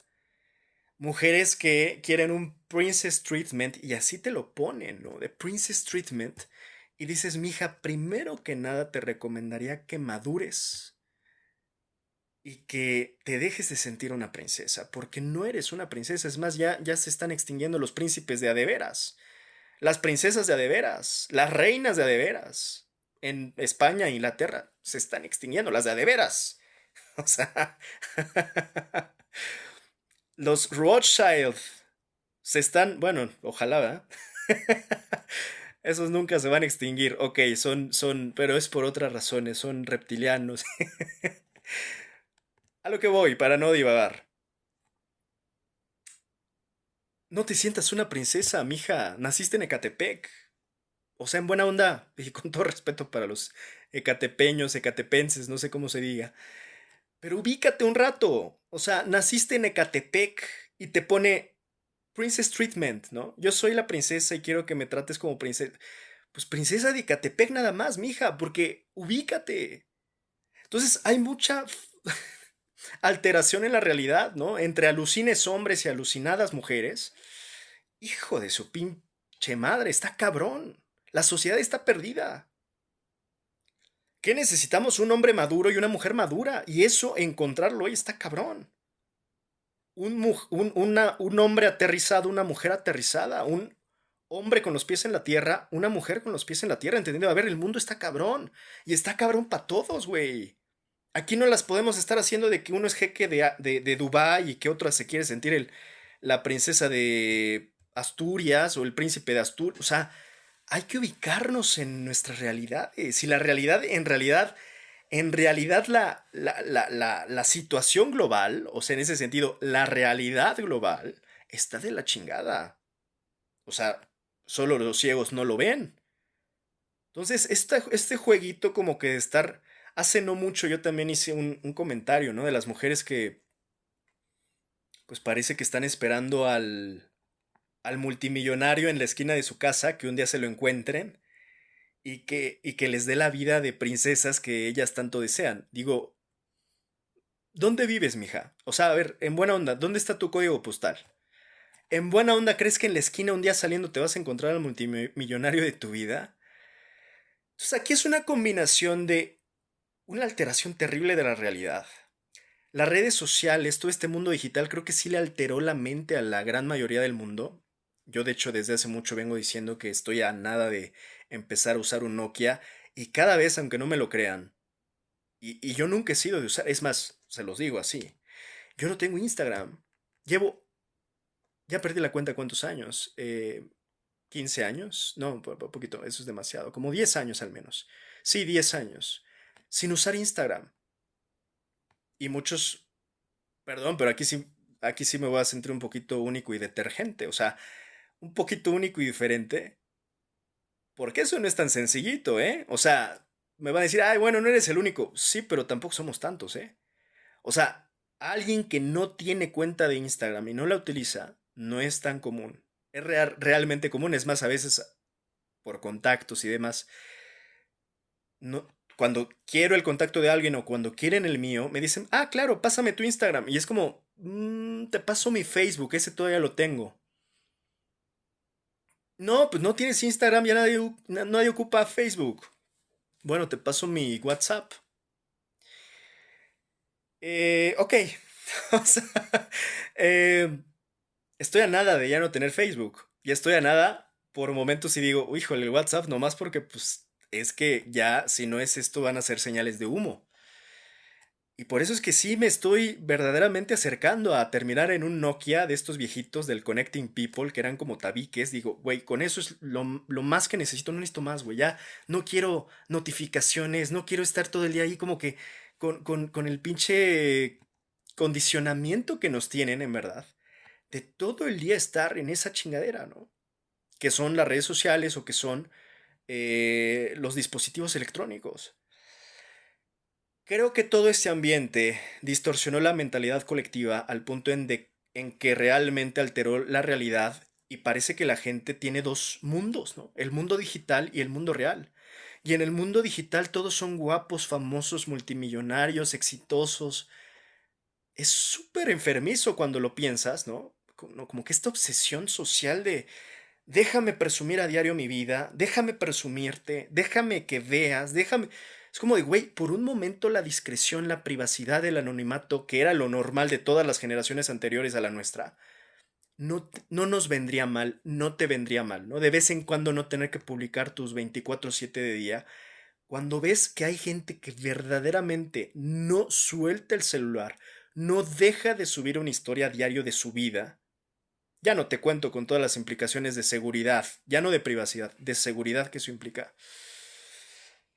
Mujeres que quieren un princess treatment y así te lo ponen, ¿no? De princess treatment. Y dices, mija, primero que nada te recomendaría que madures y que te dejes de sentir una princesa, porque no eres una princesa. Es más, ya se están extinguiendo los príncipes de a de veras, las princesas de a de veras, las reinas de a de veras. En España e Inglaterra se están extinguiendo las de a de veras. O sea, los Rothschild se están, bueno, ojalá, ¿verdad? Esos nunca se van a extinguir. Ok, pero es por otras razones, son reptilianos. A lo que voy, para no divagar. No te sientas una princesa, mija. Naciste en Ecatepec. O sea, en buena onda. Y con todo respeto para los ecatepeños, ecatepenses, no sé cómo se diga. Pero ubícate un rato. O sea, naciste en Ecatepec y te pone princess treatment, ¿no? Yo soy la princesa y quiero que me trates como princesa. Pues princesa de Ecatepec nada más, mija, porque ubícate. Entonces hay mucha alteración en la realidad, ¿no? Entre alucines hombres y alucinadas mujeres. Hijo de su pinche madre, está cabrón. La sociedad está perdida. ¿Qué necesitamos? Un hombre maduro y una mujer madura. Y eso, encontrarlo hoy está cabrón. Un hombre aterrizado, una mujer aterrizada. Un hombre con los pies en la tierra, una mujer con los pies en la tierra. Entendiendo, a ver, el mundo está cabrón. Y está cabrón para todos, güey. Aquí no las podemos estar haciendo de que uno es jeque de Dubái y que otra se quiere sentir la princesa de Asturias o el príncipe de Asturias. O sea, hay que ubicarnos en nuestras realidades. Si la realidad, en realidad la situación global, o sea, en ese sentido, la realidad global está de la chingada. O sea, solo los ciegos no lo ven. Entonces, este jueguito como que de estar. Hace no mucho yo también hice un comentario, ¿no? De las mujeres que, pues parece que están esperando al multimillonario en la esquina de su casa, que un día se lo encuentren y que les dé la vida de princesas que ellas tanto desean. Digo, ¿dónde vives, mija? O sea, a ver, en buena onda, ¿dónde está tu código postal? ¿En buena onda crees que en la esquina un día saliendo te vas a encontrar al multimillonario de tu vida? Entonces aquí es una combinación de una alteración terrible de la realidad. Las redes sociales, todo este mundo digital, creo que sí le alteró la mente a la gran mayoría del mundo. Yo, de hecho, desde hace mucho vengo diciendo que estoy a nada de empezar a usar un Nokia y cada vez, aunque no me lo crean, y yo nunca he sido de usar, es más, se los digo así, yo no tengo Instagram. Llevo, ya perdí la cuenta cuántos años, 15 años, no, poquito, eso es demasiado, como 10 años al menos. Sí, 10 años, sin usar Instagram. Y muchos. Perdón, pero aquí sí me voy a sentir un poquito único y detergente, o sea, un poquito único y diferente, porque eso no es tan sencillito, ¿eh? O sea, me va a decir, ay, bueno, no eres el único. Sí, pero tampoco somos tantos, ¿eh? O sea, alguien que no tiene cuenta de Instagram y no la utiliza, no es tan común. Es realmente común, es más, a veces por contactos y demás, no, cuando quiero el contacto de alguien o cuando quieren el mío, me dicen, ah, claro, pásame tu Instagram. Y es como, te paso mi Facebook, ese todavía lo tengo. No, pues no tienes Instagram, ya nadie ocupa Facebook. Bueno, te paso mi WhatsApp. Ok. O sea, eh, estoy a nada de ya no tener Facebook. Y estoy a nada por momentos y digo, híjole, el WhatsApp nomás porque pues es que ya si no es esto van a ser señales de humo. Y por eso es que sí me estoy verdaderamente acercando a terminar en un Nokia de estos viejitos del Connecting People que eran como tabiques. Digo, güey, con eso es lo más que necesito, no necesito más, güey. Ya no quiero notificaciones, no quiero estar todo el día ahí como que con el pinche condicionamiento que nos tienen, en verdad, de todo el día estar en esa chingadera, ¿no? Que son las redes sociales o que son los dispositivos electrónicos. Creo que todo este ambiente distorsionó la mentalidad colectiva al punto en que realmente alteró la realidad y parece que la gente tiene dos mundos, ¿no? El mundo digital y el mundo real. Y en el mundo digital todos son guapos, famosos, multimillonarios, exitosos. Es súper enfermizo cuando lo piensas, ¿no? Como que esta obsesión social de déjame presumir a diario mi vida, déjame presumirte, déjame que veas, déjame. Es como de, güey, por un momento la discreción, la privacidad, el anonimato, que era lo normal de todas las generaciones anteriores a la nuestra, no nos vendría mal, no te vendría mal, ¿no? De vez en cuando no tener que publicar tus 24/7 de día. Cuando ves que hay gente que verdaderamente no suelta el celular, no deja de subir una historia a diario de su vida, ya no te cuento con todas las implicaciones de seguridad, ya no de privacidad, de seguridad que eso implica.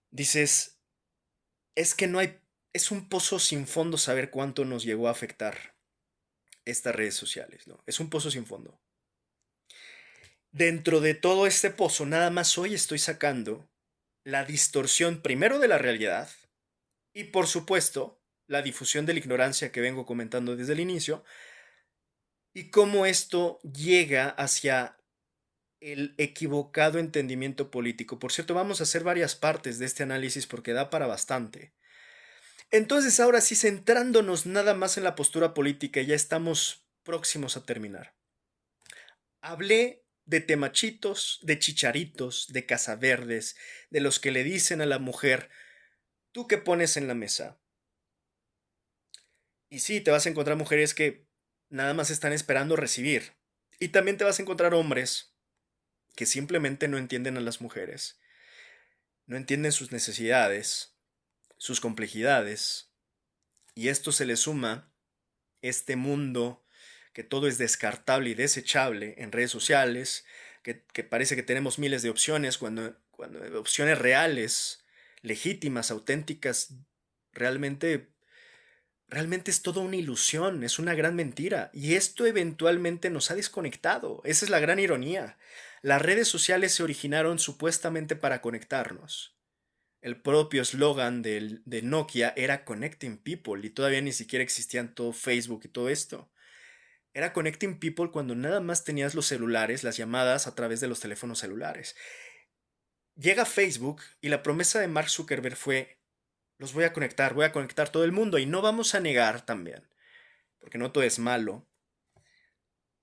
Dices, es que no hay, es un pozo sin fondo saber cuánto nos llegó a afectar estas redes sociales, ¿no? Es un pozo sin fondo. Dentro de todo este pozo, nada más hoy estoy sacando la distorsión primero de la realidad y por supuesto la difusión de la ignorancia que vengo comentando desde el inicio, y cómo esto llega hacia el equivocado entendimiento político. Por cierto, vamos a hacer varias partes de este análisis porque da para bastante. Entonces, ahora sí, centrándonos nada más en la postura política, ya estamos próximos a terminar. Hablé de temachitos, de chicharitos, de casaverdes, de los que le dicen a la mujer, ¿tú qué pones en la mesa? Y sí, te vas a encontrar mujeres que nada más están esperando recibir. Y también te vas a encontrar hombres que simplemente no entienden a las mujeres, no entienden sus necesidades, sus complejidades, y esto se le suma este mundo que todo es descartable y desechable en redes sociales, que parece que tenemos miles de opciones cuando opciones reales, legítimas, auténticas, realmente realmente es toda una ilusión, es una gran mentira. Y esto eventualmente nos ha desconectado. Esa es la gran ironía. Las redes sociales se originaron supuestamente para conectarnos. El propio eslogan de Nokia era Connecting People y todavía ni siquiera existían todo Facebook y todo esto. Era Connecting People cuando nada más tenías los celulares, las llamadas a través de los teléfonos celulares. Llega Facebook y la promesa de Mark Zuckerberg fue, los voy a conectar todo el mundo y no vamos a negar también porque no todo es malo,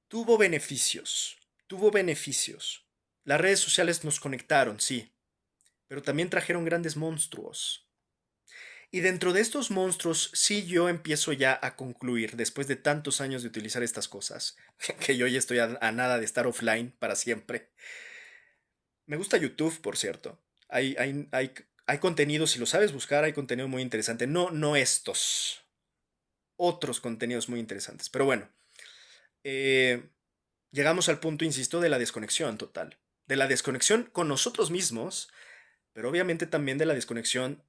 tuvo beneficios, tuvo beneficios. Las redes sociales nos conectaron, sí, pero también trajeron grandes monstruos. Y dentro de estos monstruos, sí yo empiezo ya a concluir, después de tantos años de utilizar estas cosas, que yo ya estoy a nada de estar offline para siempre. Me gusta YouTube, por cierto. Hay contenido, si lo sabes buscar, hay contenido muy interesante. No estos, otros contenidos muy interesantes. Pero bueno, eh, llegamos al punto, insisto, de la desconexión total. De la desconexión con nosotros mismos, pero obviamente también de la desconexión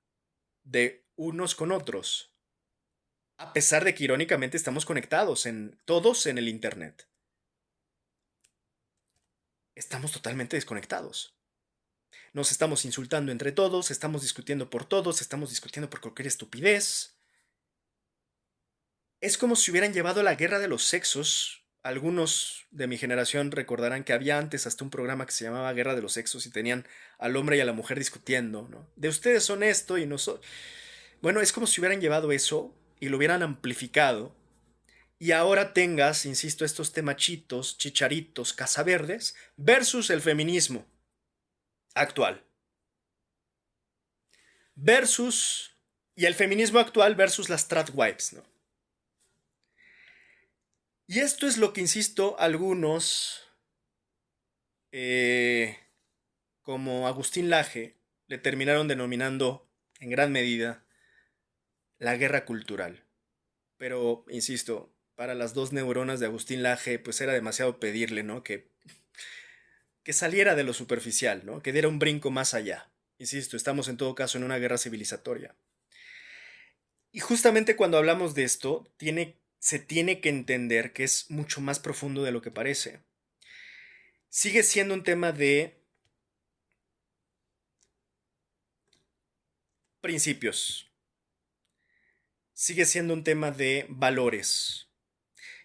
de unos con otros. A pesar de que irónicamente estamos conectados en todos en el Internet. Estamos totalmente desconectados. Nos estamos insultando entre todos, estamos discutiendo por todos, estamos discutiendo por cualquier estupidez. Es como si hubieran llevado la guerra de los sexos. Algunos de mi generación recordarán que había antes hasta un programa que se llamaba Guerra de los Sexos y tenían al hombre y a la mujer discutiendo, ¿no? De ustedes son esto y nosotros. Bueno, es como si hubieran llevado eso y lo hubieran amplificado y ahora tengas, insisto, estos temachitos, chicharitos, casaverdes versus el feminismo actual. Versus. Y el feminismo actual versus las tradwives, ¿no? Y esto es lo que, insisto, algunos, eh, como Agustín Laje, le terminaron denominando, en gran medida, la guerra cultural. Pero, insisto, para las dos neuronas de Agustín Laje, pues era demasiado pedirle, ¿no? Que saliera de lo superficial, ¿no? Que diera un brinco más allá. Insisto, estamos en todo caso en una guerra civilizatoria. Y justamente cuando hablamos de esto, se tiene que entender que es mucho más profundo de lo que parece. Sigue siendo un tema de principios. Sigue siendo un tema de valores.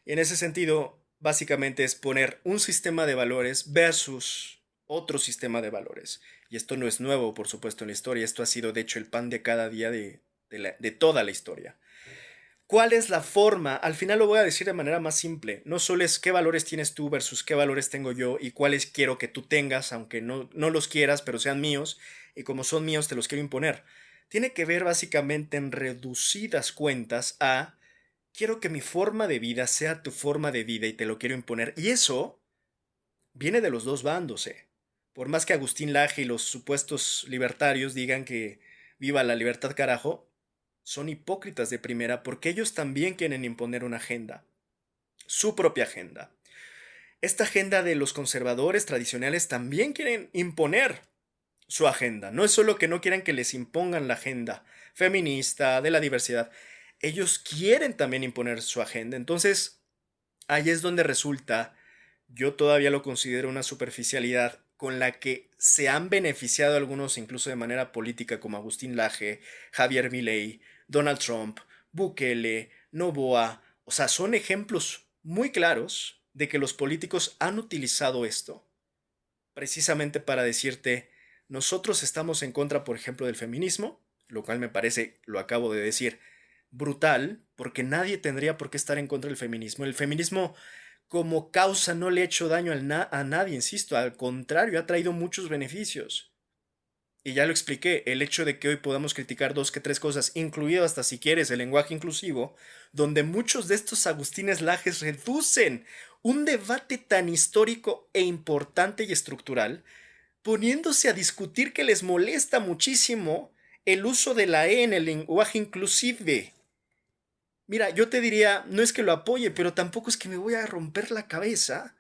Y en ese sentido, básicamente es poner un sistema de valores versus otro sistema de valores. Y esto no es nuevo, por supuesto, en la historia. Esto ha sido, de hecho, el pan de cada día de toda la historia. ¿Cuál es la forma? Al final lo voy a decir de manera más simple. No solo es qué valores tienes tú versus qué valores tengo yo y cuáles quiero que tú tengas, aunque no los quieras, pero sean míos, y como son míos te los quiero imponer. Tiene que ver básicamente en reducidas cuentas a quiero que mi forma de vida sea tu forma de vida y te lo quiero imponer. Y eso viene de los dos bandos, eh. Por más que Agustín Laje y los supuestos libertarios digan que viva la libertad carajo, son hipócritas de primera porque ellos también quieren imponer una agenda, su propia agenda. Esta agenda de los conservadores tradicionales también quieren imponer su agenda. No es solo que no quieran que les impongan la agenda feminista, de la diversidad. Ellos quieren también imponer su agenda. Entonces, ahí es donde resulta, yo todavía lo considero una superficialidad con la que se han beneficiado algunos incluso de manera política como Agustín Laje, Javier Milei, Donald Trump, Bukele, Noboa. O sea, son ejemplos muy claros de que los políticos han utilizado esto precisamente para decirte, nosotros estamos en contra, por ejemplo, del feminismo, lo cual me parece, lo acabo de decir, brutal, porque nadie tendría por qué estar en contra del feminismo. El feminismo como causa no le ha hecho daño a nadie, insisto, al contrario, ha traído muchos beneficios. Y ya lo expliqué, el hecho de que hoy podamos criticar dos que tres cosas, incluido hasta si quieres el lenguaje inclusivo, donde muchos de estos Agustines Lajes reducen un debate tan histórico e importante y estructural, poniéndose a discutir que les molesta muchísimo el uso de la E en el lenguaje inclusive. Mira, yo te diría, no es que lo apoye, pero tampoco es que me voy a romper la cabeza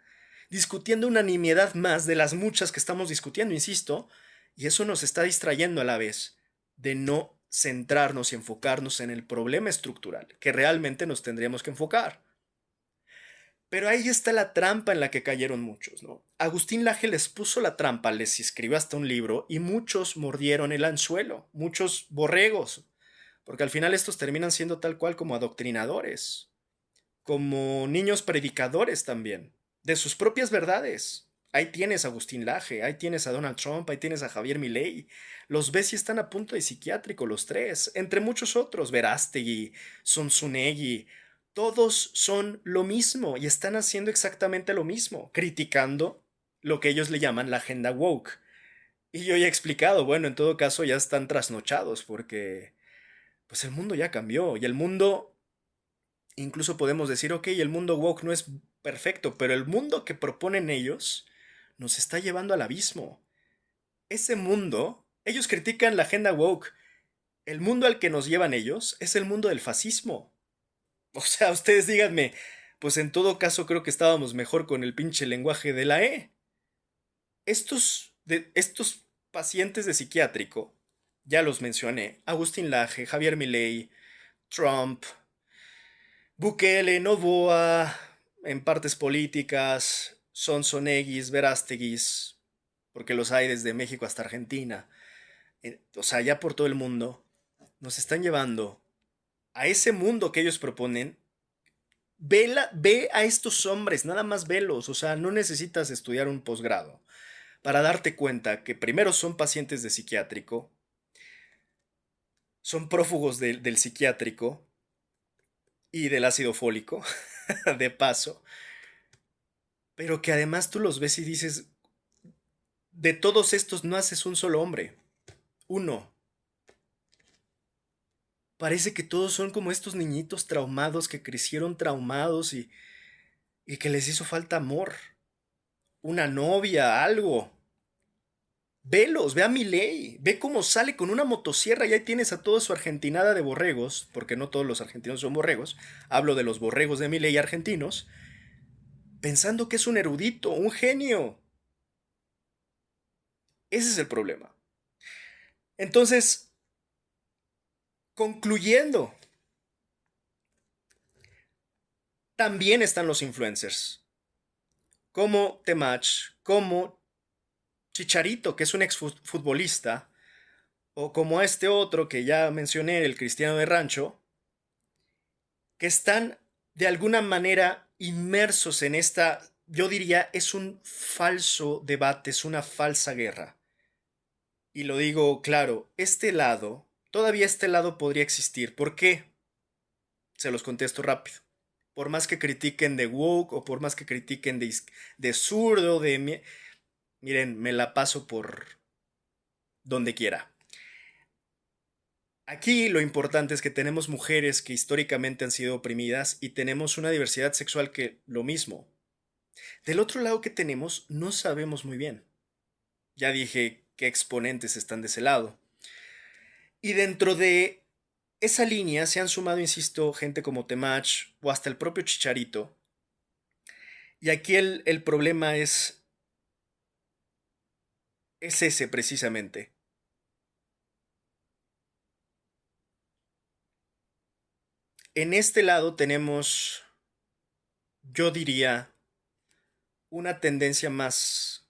discutiendo una nimiedad más de las muchas que estamos discutiendo, insisto, y eso nos está distrayendo a la vez de no centrarnos y enfocarnos en el problema estructural, que realmente nos tendríamos que enfocar. Pero ahí está la trampa en la que cayeron muchos, ¿no? Agustín Laje les puso la trampa, les escribió hasta un libro y muchos mordieron el anzuelo, muchos borregos, porque al final estos terminan siendo tal cual como adoctrinadores, como niños predicadores también, de sus propias verdades. Ahí tienes a Agustín Laje, ahí tienes a Donald Trump, ahí tienes a Javier Milei. Los ves y están a punto de psiquiátrico los tres, entre muchos otros, Verástegui, Sonsunegui. Todos son lo mismo y están haciendo exactamente lo mismo, criticando lo que ellos le llaman la agenda woke. Y yo ya he explicado, bueno, en todo caso ya están trasnochados porque pues el mundo ya cambió y el mundo, incluso podemos decir, ok, el mundo woke no es perfecto, pero el mundo que proponen ellos nos está llevando al abismo. Ese mundo, ellos critican la agenda woke. El mundo al que nos llevan ellos es el mundo del fascismo. O sea, ustedes díganme, pues en todo caso creo que estábamos mejor con el pinche lenguaje de la E. Estos pacientes de psiquiátrico, ya los mencioné, Agustín Laje, Javier Milei, Trump, Bukele, Novoa, en partes políticas, Sonsoneguis, Verástegui, porque los hay desde México hasta Argentina, o sea, ya por todo el mundo, nos están llevando a ese mundo que ellos proponen. Ve a estos hombres, nada más velos, o sea, no necesitas estudiar un posgrado para darte cuenta que primero son pacientes de psiquiátrico, son prófugos del psiquiátrico y del ácido fólico, de paso, pero que además tú los ves y dices, de todos estos no haces un solo hombre, uno. Parece que todos son como estos niñitos traumados que crecieron traumados y que les hizo falta amor, una novia, algo. Velos, ve a Milei, ve cómo sale con una motosierra y ahí tienes a toda su argentinada de borregos, porque no todos los argentinos son borregos, hablo de los borregos de Milei argentinos, pensando que es un erudito, un genio. Ese es el problema. Entonces, concluyendo, también están los influencers, como Temach, como Chicharito, que es un exfutbolista, o como este otro que ya mencioné, el Cristiano de Rancho, que están de alguna manera inmersos en esta, yo diría, es un falso debate, es una falsa guerra. Y lo digo claro, este lado, todavía este lado podría existir. ¿Por qué? Se los contesto rápido. Por más que critiquen de woke o por más que critiquen de zurdo, miren, me la paso por donde quiera. Aquí lo importante es que tenemos mujeres que históricamente han sido oprimidas y tenemos una diversidad sexual que lo mismo. Del otro lado que tenemos, no sabemos muy bien. Ya dije qué exponentes están de ese lado. Y dentro de esa línea se han sumado, insisto, gente como Temach o hasta el propio Chicharito. Y aquí el problema es ese precisamente. En este lado tenemos, yo diría, una tendencia más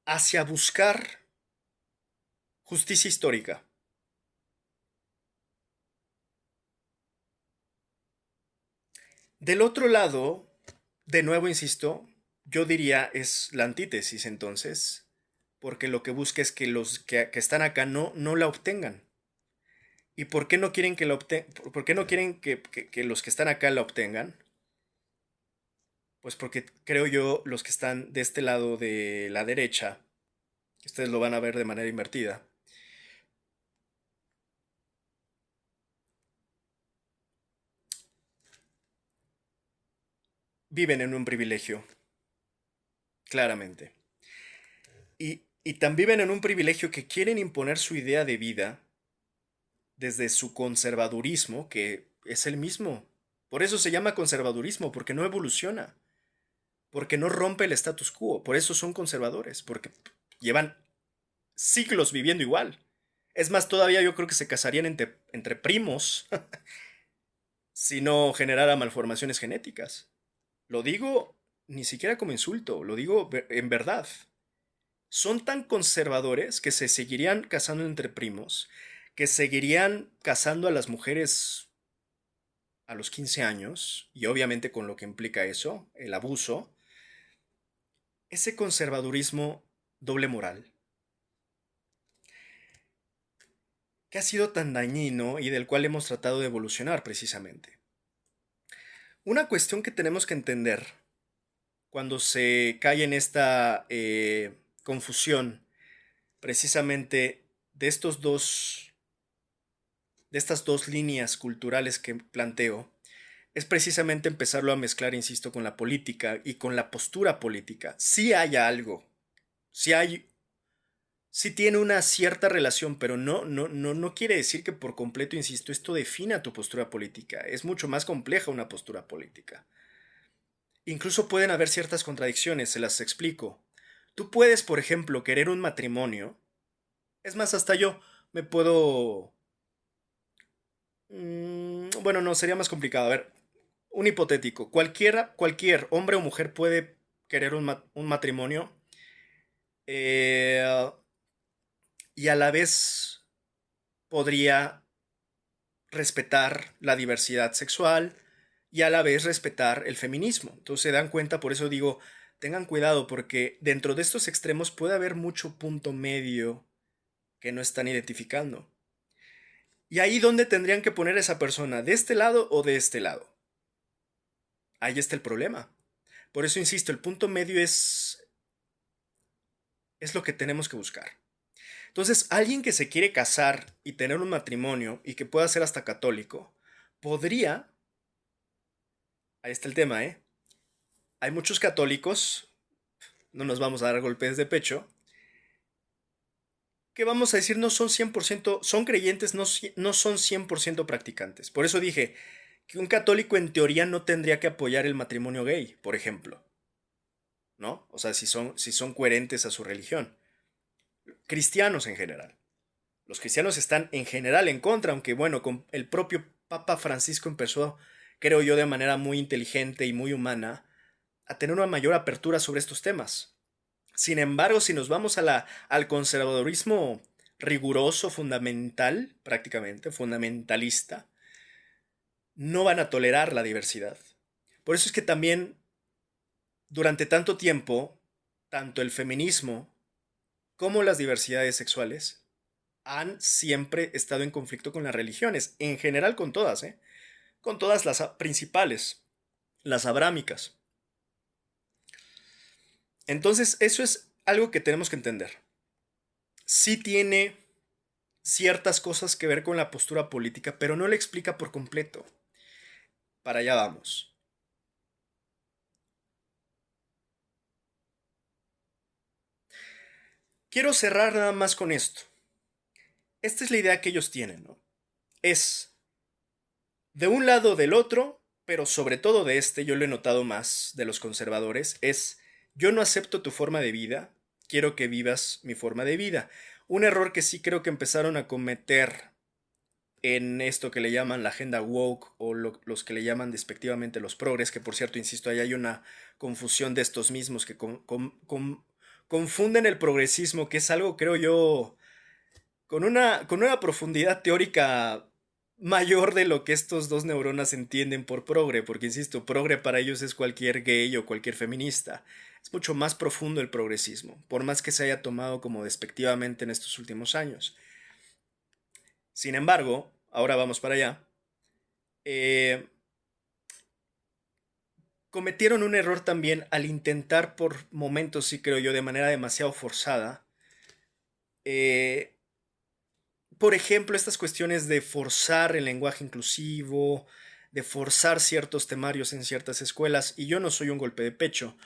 hacia buscar justicia histórica. Del otro lado, de nuevo insisto, yo diría es la antítesis entonces, porque lo que busca es que los que están acá no la obtengan. ¿Y por qué no quieren que la por qué no quieren que los que están acá la obtengan? Pues porque creo yo los que están de este lado de la derecha, ustedes lo van a ver de manera invertida, viven en un privilegio, claramente. Y tan viven en un privilegio que quieren imponer su idea de vida desde su conservadurismo, que es el mismo. Por eso se llama conservadurismo, porque no evoluciona, porque no rompe el status quo, por eso son conservadores, porque llevan siglos viviendo igual. Es más, todavía yo creo que se casarían entre primos si no generara malformaciones genéticas. Lo digo ni siquiera como insulto, lo digo en verdad. Son tan conservadores que se seguirían casando entre primos, que seguirían casando a las mujeres a los 15 años, y obviamente con lo que implica eso, el abuso, ese conservadurismo doble moral, que ha sido tan dañino y del cual hemos tratado de evolucionar precisamente. Una cuestión que tenemos que entender cuando se cae en esta confusión precisamente de de estas dos líneas culturales que planteo, es precisamente empezarlo a mezclar, insisto, con la política y con la postura política. Sí hay algo, sí hay, sí tiene una cierta relación, pero no quiere decir que por completo, insisto, esto defina tu postura política. Es mucho más compleja una postura política. Incluso pueden haber ciertas contradicciones, se las explico. Tú puedes, por ejemplo, querer un matrimonio. Es más, hasta yo me puedo... bueno, no, sería más complicado. A ver, un hipotético. Cualquier hombre o mujer puede querer un matrimonio eh, y a la vez podría respetar la diversidad sexual y a la vez respetar el feminismo. Entonces se dan cuenta, por eso digo, tengan cuidado porque dentro de estos extremos puede haber mucho punto medio que no están identificando. Y ahí donde tendrían que poner a esa persona, de este lado o de este lado. Ahí está el problema. Por eso insisto, el punto medio es lo que tenemos que buscar. Entonces, alguien que se quiere casar y tener un matrimonio y que pueda ser hasta católico, podría, ahí está el tema, ¿eh? Hay muchos católicos, no nos vamos a dar golpes de pecho, que vamos a decir no son 100%, son creyentes, no son 100% practicantes. Por eso dije que un católico en teoría no tendría que apoyar el matrimonio gay, por ejemplo, ¿no? O sea, si son coherentes a su religión. Cristianos en general. Los cristianos están en general en contra, aunque bueno, con el propio Papa Francisco empezó, creo yo, de manera muy inteligente y muy humana, a tener una mayor apertura sobre estos temas. Sin embargo, si nos vamos al conservadurismo riguroso, fundamental, prácticamente, fundamentalista, no van a tolerar la diversidad. Por eso es que también, durante tanto tiempo, tanto el feminismo como las diversidades sexuales han siempre estado en conflicto con las religiones, en general con todas, ¿eh? Con todas las principales, las abrámicas. Entonces, eso es algo que tenemos que entender. Sí tiene ciertas cosas que ver con la postura política, pero no le explica por completo. Para allá vamos. Quiero cerrar nada más con esto. Esta es la idea que ellos tienen, ¿no? Es de un lado o del otro, pero sobre todo de este, yo lo he notado más de los conservadores, es yo no acepto tu forma de vida, quiero que vivas mi forma de vida. Un error que sí creo que empezaron a cometer en esto que le llaman la agenda woke o los que le llaman despectivamente los progres, que por cierto, insisto, ahí hay una confusión de estos mismos que confunden el progresismo, que es algo, creo yo, con una profundidad teórica mayor de lo que estos dos neuronas entienden por progre, porque insisto, progre para ellos es cualquier gay o cualquier feminista. Es mucho más profundo el progresismo, por más que se haya tomado como despectivamente en estos últimos años. Sin embargo, ahora vamos para allá. eh, Cometieron un error también al intentar por momentos, sí creo yo, de manera demasiado forzada, eh, por ejemplo, estas cuestiones de forzar el lenguaje inclusivo, de forzar ciertos temarios en ciertas escuelas, y yo no soy un golpe de pecho.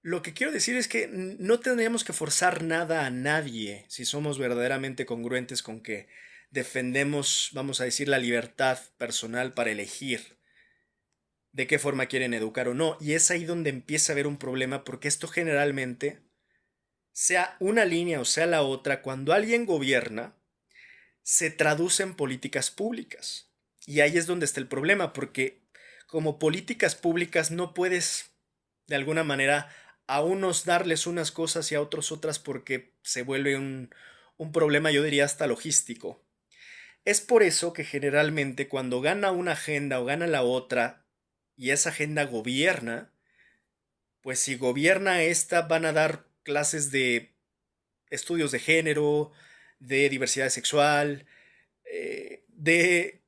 Lo que quiero decir es que no tendríamos que forzar nada a nadie si somos verdaderamente congruentes con que defendemos, vamos a decir, la libertad personal para elegir de qué forma quieren educar o no. Y es ahí donde empieza a haber un problema porque esto generalmente, sea una línea o sea la otra, cuando alguien gobierna, se traduce en políticas públicas. Y ahí es donde está el problema, porque como políticas públicas no puedes, de alguna manera, a unos darles unas cosas y a otros otras porque se vuelve un problema, yo diría, hasta logístico. Es por eso que generalmente cuando gana una agenda o gana la otra y esa agenda gobierna, pues si gobierna esta van a dar clases de estudios de género, de diversidad sexual, de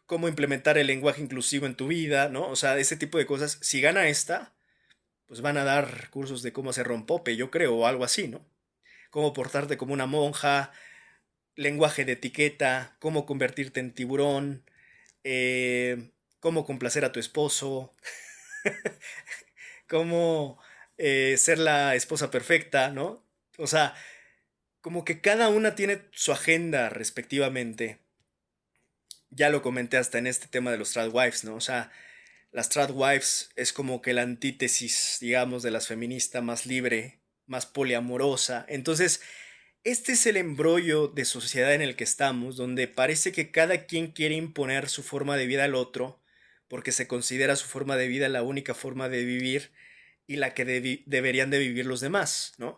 cómo implementar el lenguaje inclusivo en tu vida, ¿no? O sea, ese tipo de cosas. Si gana esta, pues van a dar cursos de cómo hacer rompope, yo creo, o algo así, ¿no? Cómo portarte como una monja, lenguaje de etiqueta, cómo convertirte en tiburón, cómo complacer a tu esposo, cómo ser la esposa perfecta, ¿no? O sea, como que cada una tiene su agenda respectivamente. Ya lo comenté hasta en este tema de los tradwives, ¿no? O sea, las tradwives es como que la antítesis, digamos, de las feministas más libre, más poliamorosa. Entonces, este es el embrollo de sociedad en el que estamos, donde parece que cada quien quiere imponer su forma de vida al otro, porque se considera su forma de vida la única forma de vivir y la que deberían de vivir los demás, ¿no?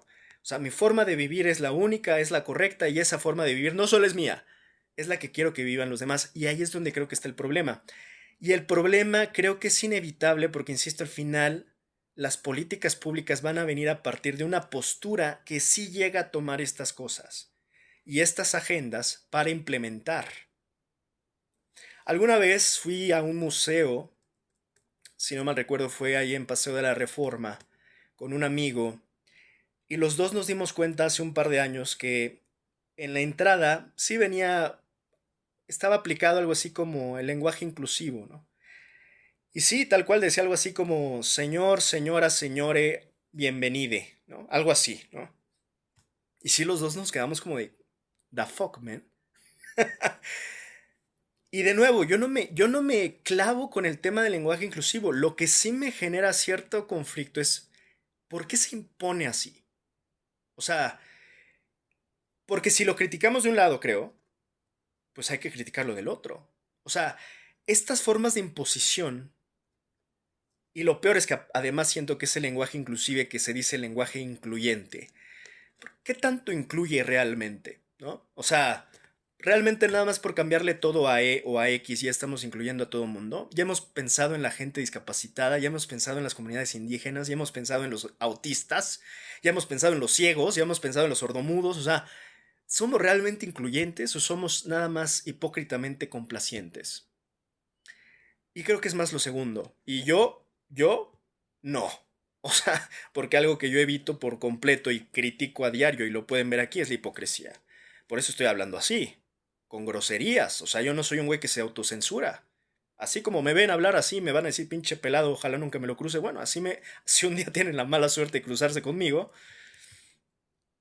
O sea, mi forma de vivir es la única, es la correcta y esa forma de vivir no solo es mía, es la que quiero que vivan los demás. Y ahí es donde creo que está el problema. Y el problema creo que es inevitable porque, insisto, al final las políticas públicas van a venir a partir de una postura que sí llega a tomar estas cosas y estas agendas para implementar. Alguna vez fui a un museo, si no mal recuerdo fue ahí en Paseo de la Reforma, con un amigo, y los dos nos dimos cuenta hace un par de años que en la entrada sí venía, estaba aplicado algo así como el lenguaje inclusivo, ¿no? Y sí, tal cual decía algo así como señor, señora, señore, bienvenide, ¿no? Algo así, ¿no? Y sí, los dos nos quedamos como de, the fuck, man. Y de nuevo, yo no me clavo con el tema del lenguaje inclusivo. Lo que sí me genera cierto conflicto es, ¿por qué se impone así? O sea, porque si lo criticamos de un lado, creo, pues hay que criticarlo del otro. O sea, estas formas de imposición, y lo peor es que además siento que es el lenguaje inclusive que se dice lenguaje incluyente. ¿Qué tanto incluye realmente? ¿No? O sea, realmente nada más por cambiarle todo a E o a X ya estamos incluyendo a todo el mundo. Ya hemos pensado en la gente discapacitada, ya hemos pensado en las comunidades indígenas, ya hemos pensado en los autistas, ya hemos pensado en los ciegos, ya hemos pensado en los sordomudos. O sea, ¿somos realmente incluyentes o somos nada más hipócritamente complacientes? Y creo que es más lo segundo. Y yo, no. O sea, porque algo que yo evito por completo y critico a diario, y lo pueden ver aquí, es la hipocresía. Por eso estoy hablando así, con groserías. O sea, yo no soy un güey que se autocensura. Así como me ven hablar así, me van a decir pinche pelado, ojalá nunca me lo cruce. Bueno, si un día tienen la mala suerte de cruzarse conmigo,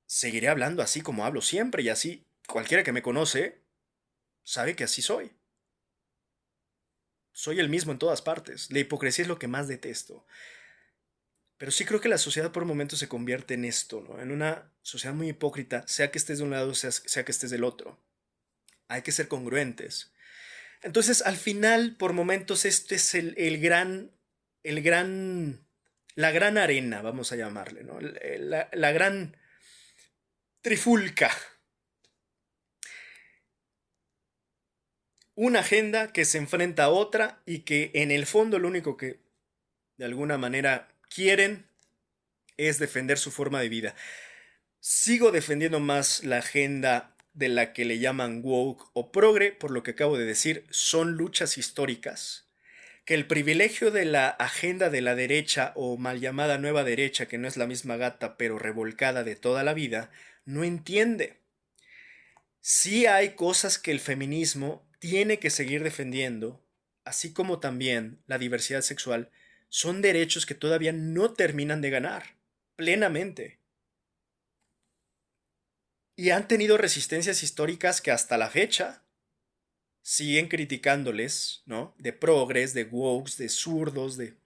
seguiré hablando así como hablo siempre y así cualquiera que me conoce sabe que así soy. Soy el mismo en todas partes. La hipocresía es lo que más detesto. Pero sí creo que la sociedad por momentos se convierte en esto, ¿no? En una sociedad muy hipócrita, sea que estés de un lado, sea que estés del otro. Hay que ser congruentes. Entonces, al final, por momentos, este es el gran, la gran arena, vamos a llamarle, ¿no? La gran trifulca. una agenda que se enfrenta a otra y que en el fondo lo único que de alguna manera quieren es defender su forma de vida. Sigo defendiendo más la agenda de la que le llaman woke o progre, por lo que acabo de decir, son luchas históricas, que el privilegio de la agenda de la derecha o mal llamada nueva derecha, que no es la misma gata pero revolcada de toda la vida, no entiende. Sí hay cosas que el feminismo tiene que seguir defendiendo, así como también la diversidad sexual, son derechos que todavía no terminan de ganar plenamente. Y han tenido resistencias históricas que hasta la fecha siguen criticándoles, ¿no? De progres, de wokes, de zurdos, de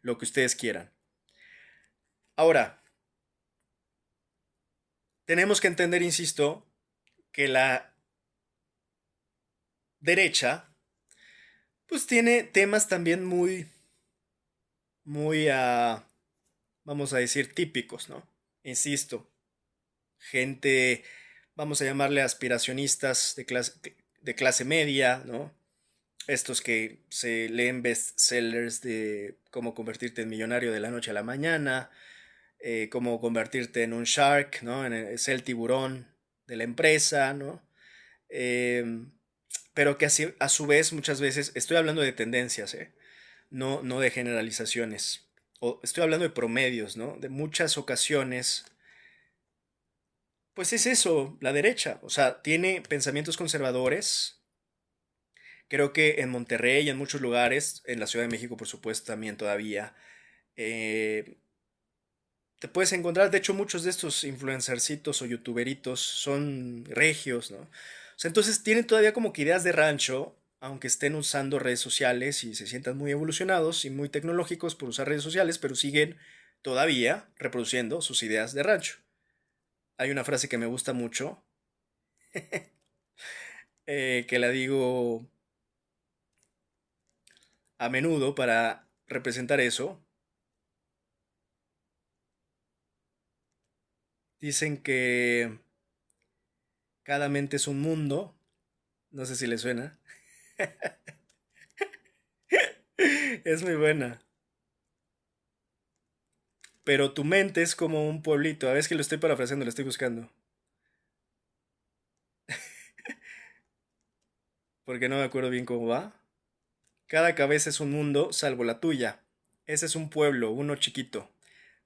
lo que ustedes quieran. Ahora, tenemos que entender, insisto, que la derecha, pues tiene temas también muy, vamos a decir, típicos, ¿no? Insisto, gente, vamos a llamarle aspiracionistas de clase media, ¿no? Estos que se leen bestsellers de cómo convertirte en millonario de la noche a la mañana, cómo convertirte en un shark, ¿no? Es el tiburón de la empresa, ¿no? Eh, pero que así, a su vez muchas veces, estoy hablando de tendencias, ¿eh? No de generalizaciones. O estoy hablando de promedios, ¿no? De muchas ocasiones, pues es eso, la derecha. O sea, tiene pensamientos conservadores. Creo que en Monterrey y en muchos lugares, en la Ciudad de México, por supuesto, también todavía, eh, te puedes encontrar, de hecho, muchos de estos influencercitos o youtuberitos son regios, ¿no? O sea, entonces tienen todavía como que ideas de rancho, aunque estén usando redes sociales y se sientan muy evolucionados y muy tecnológicos por usar redes sociales, pero siguen todavía reproduciendo sus ideas de rancho. Hay una frase que me gusta mucho, que la digo a menudo para representar eso. Dicen que cada mente es un mundo, no sé si le suena. Es muy buena. Pero tu mente es como un pueblito. A ver, es que lo estoy parafraseando, lo estoy buscando. Porque no me acuerdo bien cómo va. Cada cabeza es un mundo, salvo la tuya. Ese es un pueblo, uno chiquito,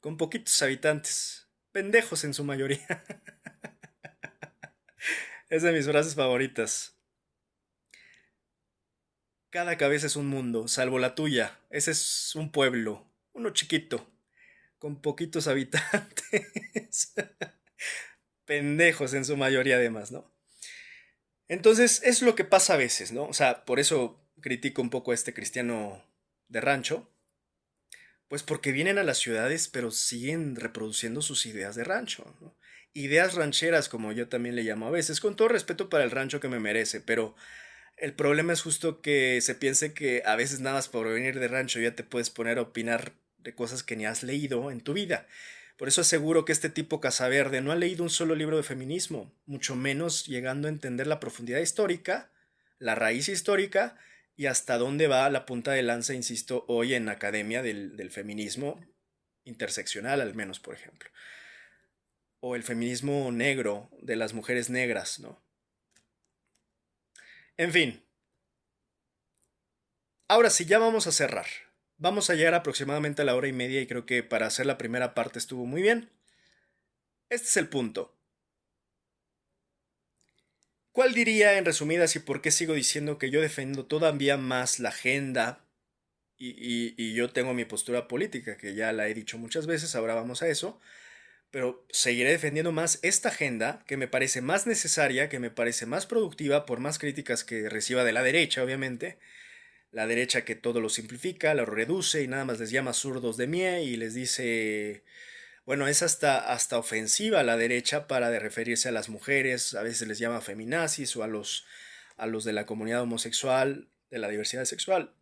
con poquitos habitantes. Pendejos en su mayoría. Es de mis frases favoritas. Cada cabeza es un mundo, salvo la tuya. Ese es un pueblo, uno chiquito, con poquitos habitantes. Pendejos en su mayoría además, ¿no? Entonces, es lo que pasa a veces, ¿no? O sea, por eso critico un poco a este cristiano de rancho, pues porque vienen a las ciudades, pero siguen reproduciendo sus ideas de rancho, ¿no? Ideas rancheras, como yo también le llamo a veces, con todo respeto para el rancho que me merece, pero el problema es justo que se piense que a veces nada más por venir de rancho ya te puedes poner a opinar de cosas que ni has leído en tu vida. Por eso aseguro que este tipo Casaverde no ha leído un solo libro de feminismo, mucho menos llegando a entender la profundidad histórica, la raíz histórica y hasta dónde va la punta de lanza, insisto, hoy en academia del feminismo interseccional, al menos, por ejemplo. O el feminismo negro de las mujeres negras, ¿no? En fin, ahora sí, ya vamos a cerrar. Vamos a llegar aproximadamente a la hora y media y creo que para hacer la primera parte estuvo muy bien. Este es el punto. ¿Cuál diría en resumidas y por qué sigo diciendo que yo defiendo todavía más la agenda y yo tengo mi postura política, que ya la he dicho muchas veces, ahora vamos a eso, pero seguiré defendiendo más esta agenda que me parece más necesaria, que me parece más productiva, por más críticas que reciba de la derecha, obviamente, la derecha que todo lo simplifica, lo reduce y nada más les llama zurdos de mie y les dice, bueno, es hasta ofensiva la derecha para de referirse a las mujeres, a veces les llama feminazis o a los de la comunidad homosexual, de la diversidad sexual,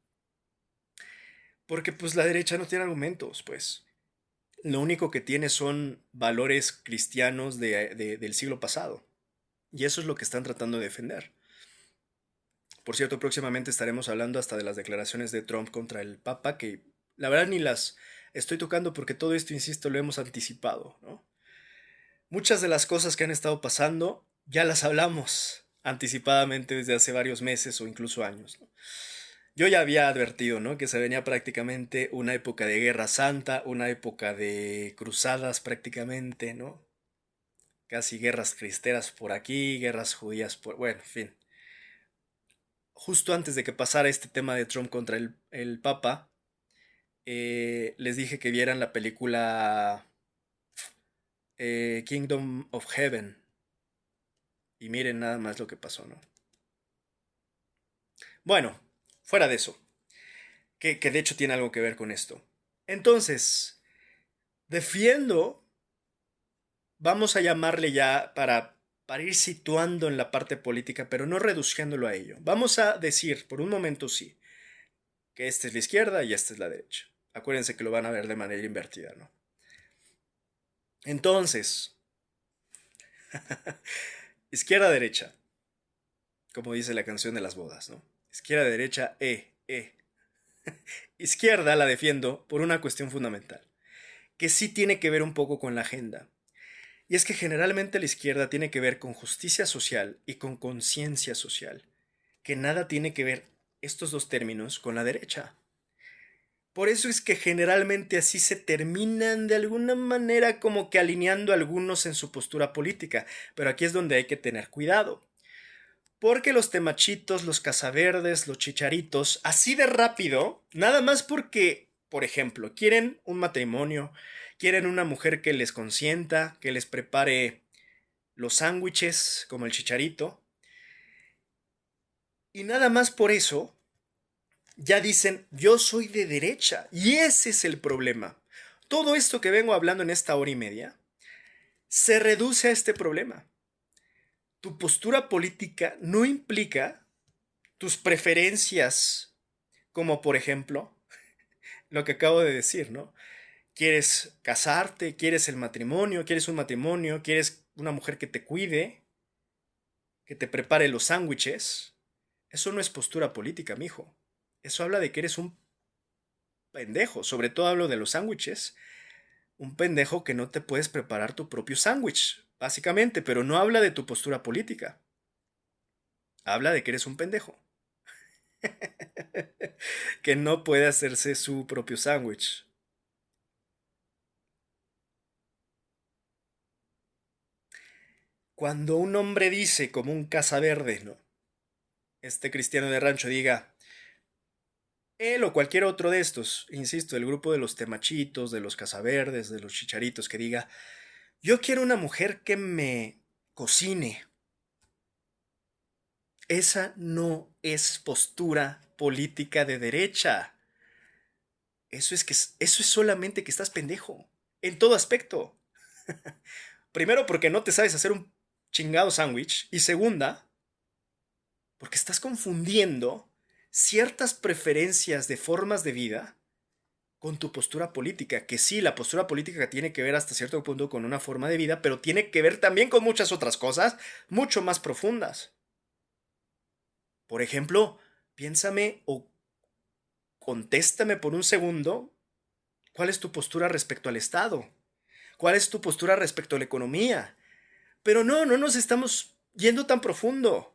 porque pues la derecha no tiene argumentos, pues. Lo único que tiene son valores cristianos del siglo pasado. Y eso es lo que están tratando de defender. Por cierto, próximamente estaremos hablando hasta de las declaraciones de Trump contra el Papa, que la verdad ni las estoy tocando porque todo esto, insisto, lo hemos anticipado, ¿no? Muchas de las cosas que han estado pasando ya las hablamos anticipadamente desde hace varios meses o incluso años, ¿no? Yo ya había advertido, ¿no? Que se venía prácticamente una época de Guerra Santa, una época de cruzadas prácticamente, ¿no? Casi guerras cristeras por aquí, guerras judías por... Bueno, en fin. Justo antes de que pasara este tema de Trump contra el Papa, les dije que vieran la película Kingdom of Heaven. Y miren nada más lo que pasó, ¿no? Bueno, fuera de eso, que de hecho tiene algo que ver con esto. Entonces, defiendo, vamos a llamarle ya para ir situando en la parte política, pero no reduciéndolo a ello. Vamos a decir, por un momento sí, que esta es la izquierda y esta es la derecha. Acuérdense que lo van a ver de manera invertida, ¿no? Entonces, izquierda-derecha, como dice la canción de las bodas, ¿no? Izquierda-derecha, eh. Izquierda la defiendo por una cuestión fundamental, que sí tiene que ver un poco con la agenda. Y es que generalmente la izquierda tiene que ver con justicia social y con conciencia social, que nada tiene que ver estos dos términos con la derecha. Por eso es que generalmente así se terminan de alguna manera como que alineando algunos en su postura política, pero aquí es donde hay que tener cuidado. Porque los temachitos, los casaverdes, los chicharitos, así de rápido, nada más porque, por ejemplo, quieren un matrimonio, quieren una mujer que les consienta, que les prepare los sándwiches, como el chicharito, y nada más por eso ya dicen, yo soy de derecha, y ese es el problema. Todo esto que vengo hablando en esta hora y media se reduce a este problema. Tu postura política no implica tus preferencias, como por ejemplo lo que acabo de decir, ¿no? ¿Quieres casarte? ¿Quieres el matrimonio? ¿Quieres un matrimonio? ¿Quieres una mujer que te cuide? ¿Que te prepare los sándwiches? Eso no es postura política, mijo. Eso habla de que eres un pendejo. Sobre todo hablo de los sándwiches. Un pendejo que no te puedes preparar tu propio sándwich, básicamente, pero no habla de tu postura política. Habla de que eres un pendejo. Que no puede hacerse su propio sándwich. Cuando un hombre dice, como un Casaverde, ¿no? Este cristiano de rancho diga, él o cualquier otro de estos, insisto, el grupo de los temachitos, de los casaverdes, de los chicharitos, que diga, yo quiero una mujer que me cocine. Esa no es postura política de derecha. Eso es solamente que estás pendejo. En todo aspecto. Primero, porque no te sabes hacer un chingado sándwich. Y segunda, porque estás confundiendo ciertas preferencias de formas de vida con tu postura política, que sí, la postura política tiene que ver hasta cierto punto con una forma de vida, pero tiene que ver también con muchas otras cosas mucho más profundas. Por ejemplo, piénsame o contéstame por un segundo, ¿cuál es tu postura respecto al Estado? ¿Cuál es tu postura respecto a la economía? Pero no nos estamos yendo tan profundo.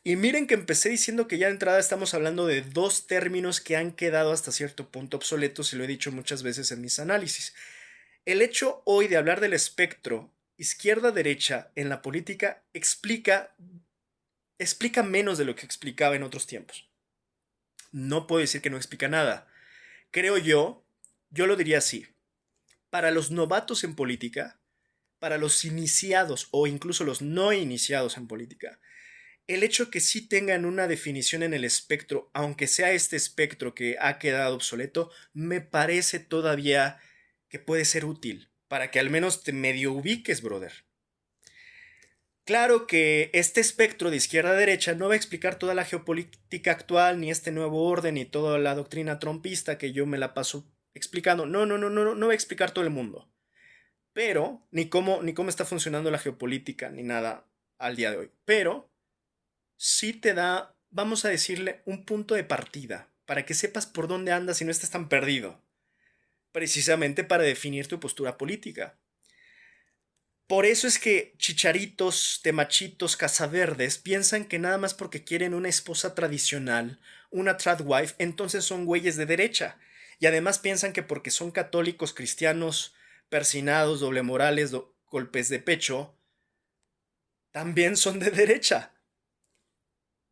Y miren que empecé diciendo que ya de entrada estamos hablando de dos términos que han quedado hasta cierto punto obsoletos y lo he dicho muchas veces en mis análisis. El hecho hoy de hablar del espectro izquierda-derecha en la política explica menos de lo que explicaba en otros tiempos. No puedo decir que no explica nada. Creo yo lo diría así. Para los novatos en política, para los iniciados o incluso los no iniciados en política, el hecho que sí tengan una definición en el espectro, aunque sea este espectro que ha quedado obsoleto, me parece todavía que puede ser útil para que al menos te medio ubiques, brother. Claro que este espectro de izquierda a derecha no va a explicar toda la geopolítica actual, ni este nuevo orden, ni toda la doctrina trumpista que yo me la paso explicando. No va a explicar todo el mundo. Pero, ni cómo está funcionando la geopolítica, ni nada al día de hoy. Pero sí te da vamos a decirle, un punto de partida, para que sepas por dónde andas y no estés tan perdido, precisamente para definir tu postura política. Por eso es que chicharitos, temachitos, casaverdes piensan que nada más porque quieren una esposa tradicional, una tradwife, entonces son güeyes de derecha. Y además piensan que porque son católicos, cristianos, persinados, doble morales, golpes de pecho, también son de derecha.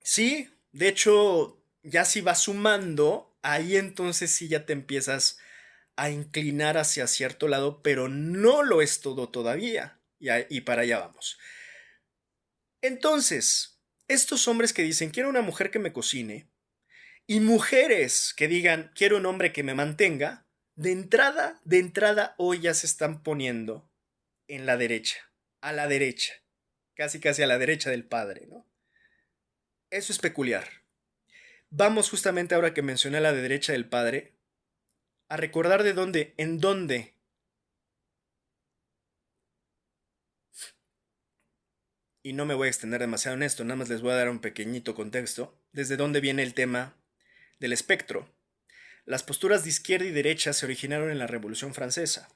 Sí, de hecho, ya si vas sumando, ahí entonces sí ya te empiezas a inclinar hacia cierto lado, pero no lo es todo todavía. Y para allá vamos. Entonces, estos hombres que dicen, quiero una mujer que me cocine, y mujeres que digan, quiero un hombre que me mantenga, de entrada, hoy ya se están poniendo en la derecha, a la derecha, casi casi a la derecha del padre, ¿no? Eso es peculiar. Vamos justamente ahora que mencioné a la derecha del padre, a recordar de dónde, en dónde, y no me voy a extender demasiado en esto, nada más les voy a dar un pequeñito contexto, desde dónde viene el tema del espectro. Las posturas de izquierda y derecha se originaron en la Revolución Francesa.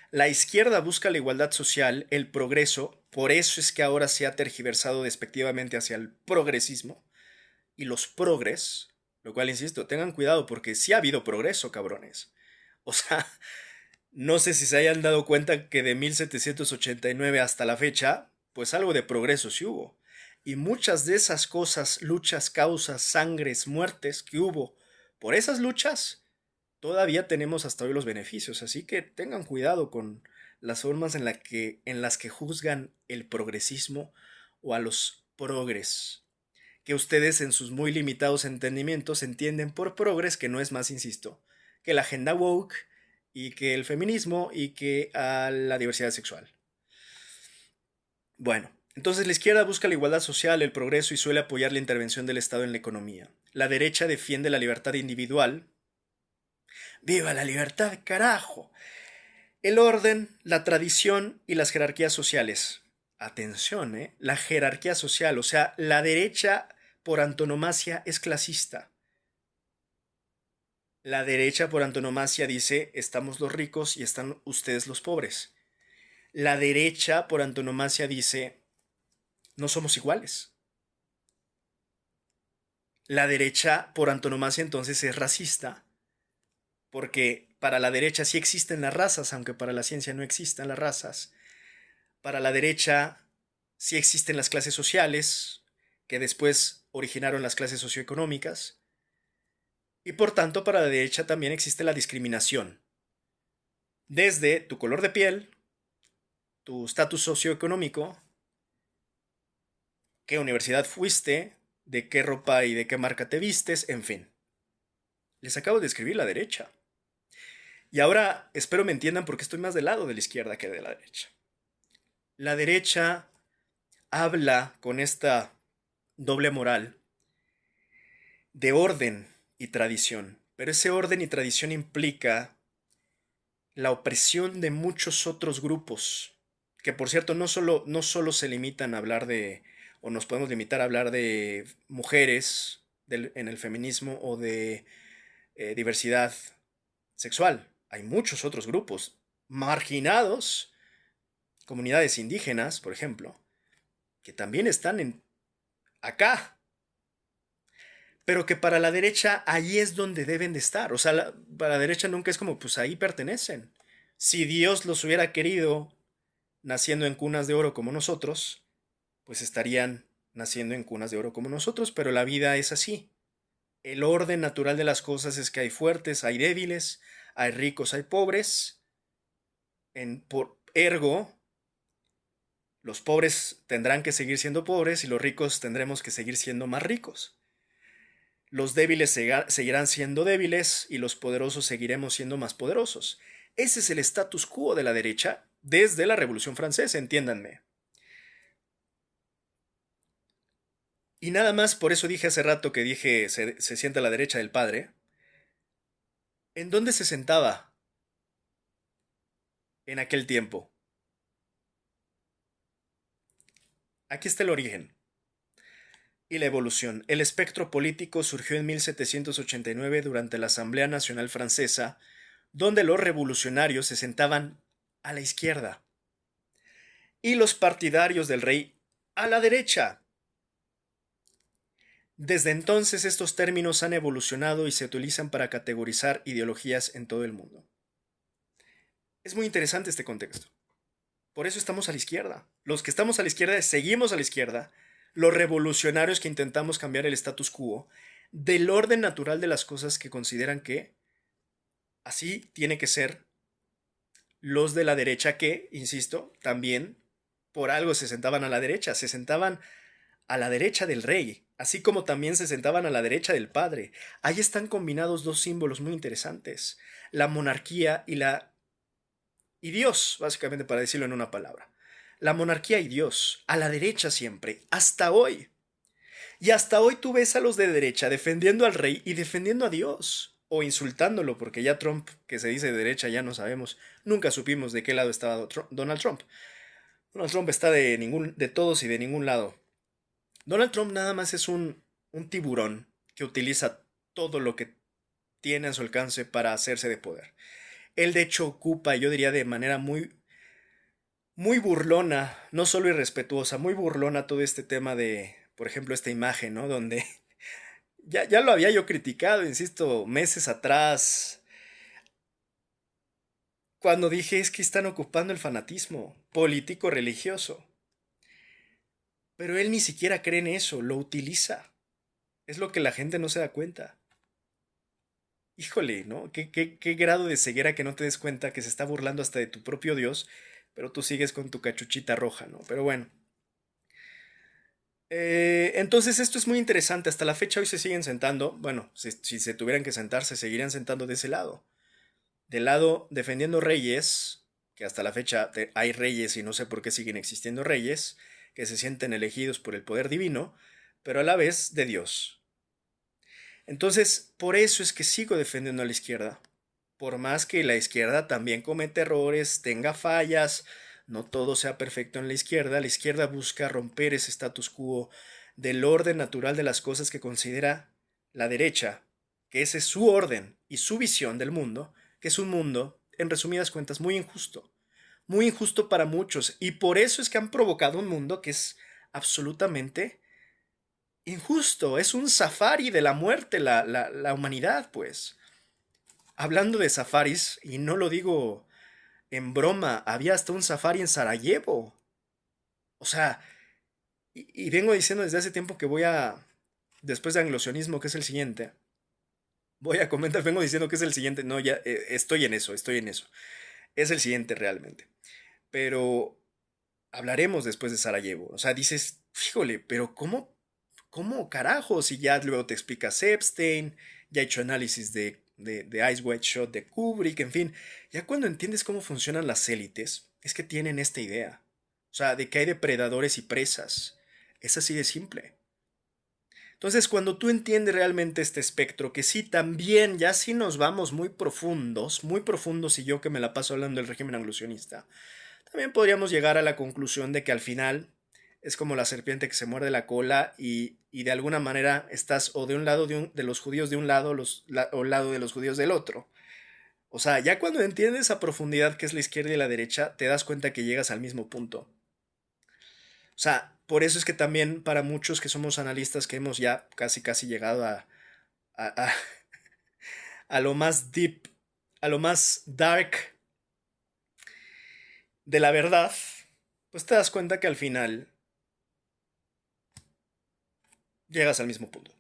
La izquierda busca la igualdad social, el progreso, por eso es que ahora se ha tergiversado despectivamente hacia el progresismo y los progres, lo cual insisto, tengan cuidado porque sí ha habido progreso, cabrones. O sea, no sé si se hayan dado cuenta que de 1789 hasta la fecha, pues algo de progreso sí hubo. Y muchas de esas cosas, luchas, causas, sangres, muertes que hubo por esas luchas, todavía tenemos hasta hoy los beneficios. Así que tengan cuidado con las formas en las que juzgan el progresismo o a los progres. Que ustedes en sus muy limitados entendimientos entienden por progres que no es más, insisto, que la agenda woke y que el feminismo y que a la diversidad sexual. Bueno, entonces la izquierda busca la igualdad social, el progreso y suele apoyar la intervención del Estado en la economía. La derecha defiende la libertad individual. ¡Viva la libertad, carajo! El orden, la tradición y las jerarquías sociales. Atención, ¿eh? La jerarquía social, o sea, la derecha por antonomasia es clasista. La derecha por antonomasia dice, estamos los ricos y están ustedes los pobres. La derecha por antonomasia dice, no somos iguales. La derecha por antonomasia entonces es racista, porque para la derecha sí existen las razas, aunque para la ciencia no existan las razas. Para la derecha sí existen las clases sociales, que después originaron las clases socioeconómicas, y por tanto para la derecha también existe la discriminación, desde tu color de piel, tu estatus socioeconómico, qué universidad fuiste, de qué ropa y de qué marca te vistes, en fin. Les acabo de escribir la derecha. Y ahora espero me entiendan porque estoy más del lado de la izquierda que de la derecha. La derecha habla con esta doble moral de orden y tradición, pero ese orden y tradición implica la opresión de muchos otros grupos, que por cierto no solo se limitan a hablar de, o nos podemos limitar a hablar de mujeres en el feminismo o de diversidad sexual. Hay muchos otros grupos marginados, comunidades indígenas, por ejemplo, que también están acá, pero que para la derecha ahí es donde deben de estar. O sea, para la derecha nunca es como, pues ahí pertenecen. Si Dios los hubiera querido naciendo en cunas de oro como nosotros, pues estarían naciendo en cunas de oro como nosotros, pero la vida es así. El orden natural de las cosas es que hay fuertes, hay débiles, hay ricos, hay pobres. Por ergo, los pobres tendrán que seguir siendo pobres y los ricos tendremos que seguir siendo más ricos. Los débiles seguirán siendo débiles y los poderosos seguiremos siendo más poderosos. Ese es el status quo de la derecha desde la Revolución Francesa, entiéndanme. Y nada más, por eso dije hace rato que dije se sienta a la derecha del padre. ¿En dónde se sentaba en aquel tiempo? Aquí está el origen. y la evolución. El espectro político surgió en 1789 durante la Asamblea Nacional Francesa, donde los revolucionarios se sentaban a la izquierda y los partidarios del rey a la derecha. Desde entonces estos términos han evolucionado y se utilizan para categorizar ideologías en todo el mundo. Es muy interesante este contexto. Por eso estamos a la izquierda. Los que estamos a la izquierda seguimos a la izquierda. Los revolucionarios que intentamos cambiar el status quo del orden natural de las cosas que consideran que así tiene que ser. Los de la derecha que, insisto, también por algo se sentaban a la derecha. Se sentaban a la derecha del rey, así como también se sentaban a la derecha del padre. Ahí están combinados dos símbolos muy interesantes. La monarquía y Dios, básicamente para decirlo en una palabra. La monarquía y Dios, a la derecha siempre, hasta hoy. Y hasta hoy tú ves a los de derecha defendiendo al rey y defendiendo a Dios. O insultándolo, porque ya Trump, que se dice de derecha, ya no sabemos. Nunca supimos de qué lado estaba Donald Trump. Donald Trump está de todos y de ningún lado. Donald Trump nada más es un tiburón que utiliza todo lo que tiene a su alcance para hacerse de poder. Él de hecho ocupa, yo diría de manera muy burlona, no solo irrespetuosa, muy burlona todo este tema de, por ejemplo, esta imagen, ¿no? Donde ya lo había yo criticado, insisto, meses atrás, cuando dije es que están ocupando el fanatismo político religioso. Pero él ni siquiera cree en eso, lo utiliza. Es lo que la gente no se da cuenta. Híjole, ¿no? ¿Qué grado de ceguera que no te des cuenta que se está burlando hasta de tu propio Dios, pero tú sigues con tu cachuchita roja, ¿no? Pero bueno. Entonces esto es muy interesante. Hasta la fecha hoy se siguen sentando. Bueno, si se tuvieran que sentar, se seguirían sentando de ese lado. Del lado defendiendo reyes, que hasta la fecha hay reyes y no sé por qué siguen existiendo reyes, que se sienten elegidos por el poder divino, pero a la vez de Dios. Entonces, por eso es que sigo defendiendo a la izquierda. Por más que la izquierda también comete errores, tenga fallas, no todo sea perfecto en la izquierda busca romper ese status quo del orden natural de las cosas que considera la derecha, que ese es su orden y su visión del mundo, que es un mundo, en resumidas cuentas, muy injusto para muchos, y por eso es que han provocado un mundo que es absolutamente injusto, es un safari de la muerte la humanidad, pues. Hablando de safaris, y no lo digo en broma, había hasta un safari en Sarajevo. O sea, y vengo diciendo desde hace tiempo que después de anglosionismo, que es el siguiente, voy a comentar, vengo diciendo que es el siguiente, no, ya estoy en eso, es el siguiente realmente. Pero hablaremos después de Sarajevo. O sea, dices, híjole, pero ¿cómo carajo? Si ya luego te explicas Epstein, ya he hecho análisis de Ice White Shot de Kubrick, en fin, ya cuando entiendes cómo funcionan las élites, es que tienen esta idea. O sea, de que hay depredadores y presas. Es así de simple. Entonces, cuando tú entiendes realmente este espectro, que sí, también, ya sí nos vamos muy profundos, y yo que me la paso hablando del régimen anglosionista, también podríamos llegar a la conclusión de que al final es como la serpiente que se muerde la cola y de alguna manera estás o de un lado de los judíos de un lado o lado de los judíos del otro. O sea, ya cuando entiendes a profundidad qué es la izquierda y la derecha, te das cuenta que llegas al mismo punto. O sea, por eso es que también para muchos que somos analistas que hemos ya casi llegado a, a, a lo más deep, a lo más dark de la verdad, pues te das cuenta que al final llegas al mismo punto.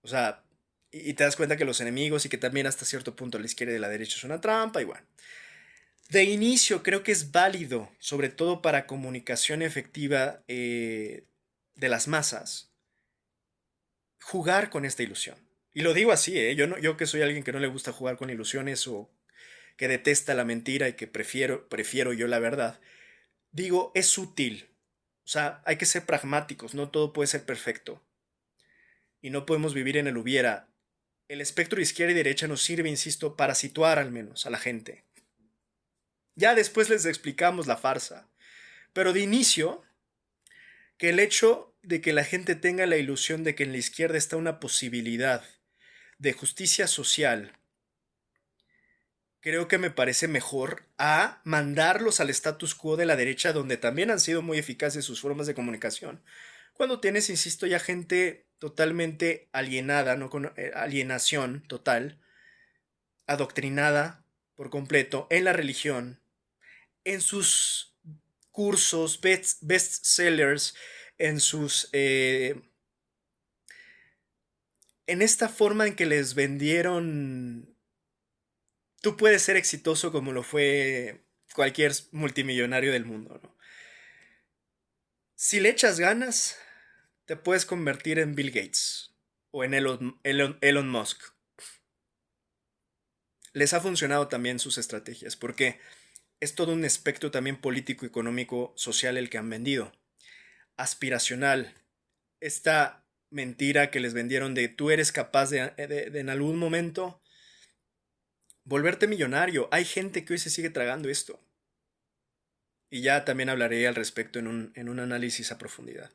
O sea, y te das cuenta que los enemigos y que también hasta cierto punto la izquierda y la derecha es una trampa y bueno. De inicio creo que es válido, sobre todo para comunicación efectiva de las masas, jugar con esta ilusión. Y lo digo así, ¿eh? Yo que soy alguien que no le gusta jugar con ilusiones o que detesta la mentira y que prefiero yo la verdad, digo, es útil. O sea, hay que ser pragmáticos, no todo puede ser perfecto. Y no podemos vivir en el hubiera. El espectro izquierda y derecha nos sirve, insisto, para situar al menos a la gente. Ya después les explicamos la farsa. Pero de inicio, que el hecho de que la gente tenga la ilusión de que en la izquierda está una posibilidad de justicia social, creo que me parece mejor a mandarlos al status quo de la derecha, donde también han sido muy eficaces sus formas de comunicación. Cuando tienes, insisto, ya gente totalmente alienada, ¿no? Con alienación total, adoctrinada por completo en la religión, en sus cursos, bestsellers, en sus... en esta forma en que les vendieron, tú puedes ser exitoso como lo fue cualquier multimillonario del mundo, ¿no? Si le echas ganas, te puedes convertir en Bill Gates o en Elon Musk. Les ha funcionado también sus estrategias, porque es todo un espectro también político, económico, social el que han vendido. Aspiracional. Esta mentira que les vendieron de tú eres capaz de en algún momento volverte millonario. Hay gente que hoy se sigue tragando esto. Y ya también hablaré al respecto en un análisis a profundidad.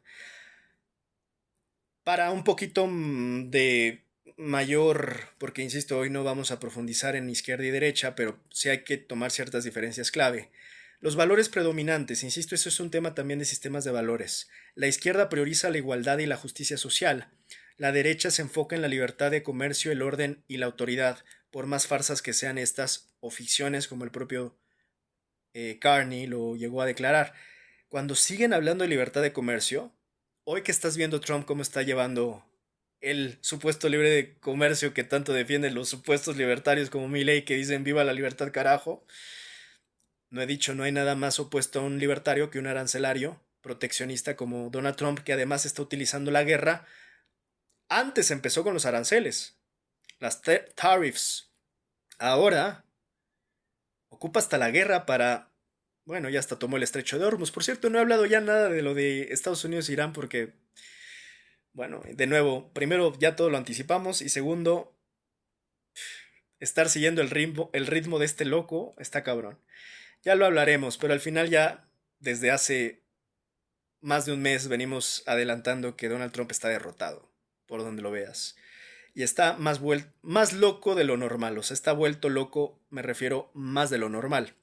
Para un poquito de mayor, porque insisto, hoy no vamos a profundizar en izquierda y derecha, pero sí hay que tomar ciertas diferencias clave. Los valores predominantes, insisto, eso es un tema también de sistemas de valores. La izquierda prioriza la igualdad y la justicia social. La derecha se enfoca en la libertad de comercio, el orden y la autoridad, por más farsas que sean estas o ficciones como el propio Carney lo llegó a declarar. Cuando siguen hablando de libertad de comercio, hoy que estás viendo Trump cómo está llevando el supuesto libre de comercio que tanto defienden los supuestos libertarios como Milley que dicen viva la libertad carajo, no he dicho no hay nada más opuesto a un libertario que un arancelario proteccionista como Donald Trump, que además está utilizando la guerra. Antes empezó con los aranceles, las tariffs. Ahora ocupa hasta la guerra para... Bueno, ya hasta tomó el estrecho de Hormuz. Por cierto, no he hablado ya nada de lo de Estados Unidos e Irán porque, bueno, de nuevo, primero ya todo lo anticipamos y segundo, estar siguiendo el ritmo de este loco está cabrón. Ya lo hablaremos, pero al final ya desde hace más de un mes venimos adelantando que Donald Trump está derrotado, por donde lo veas. Y está más loco de lo normal, o sea, está vuelto loco, me refiero más de lo normal.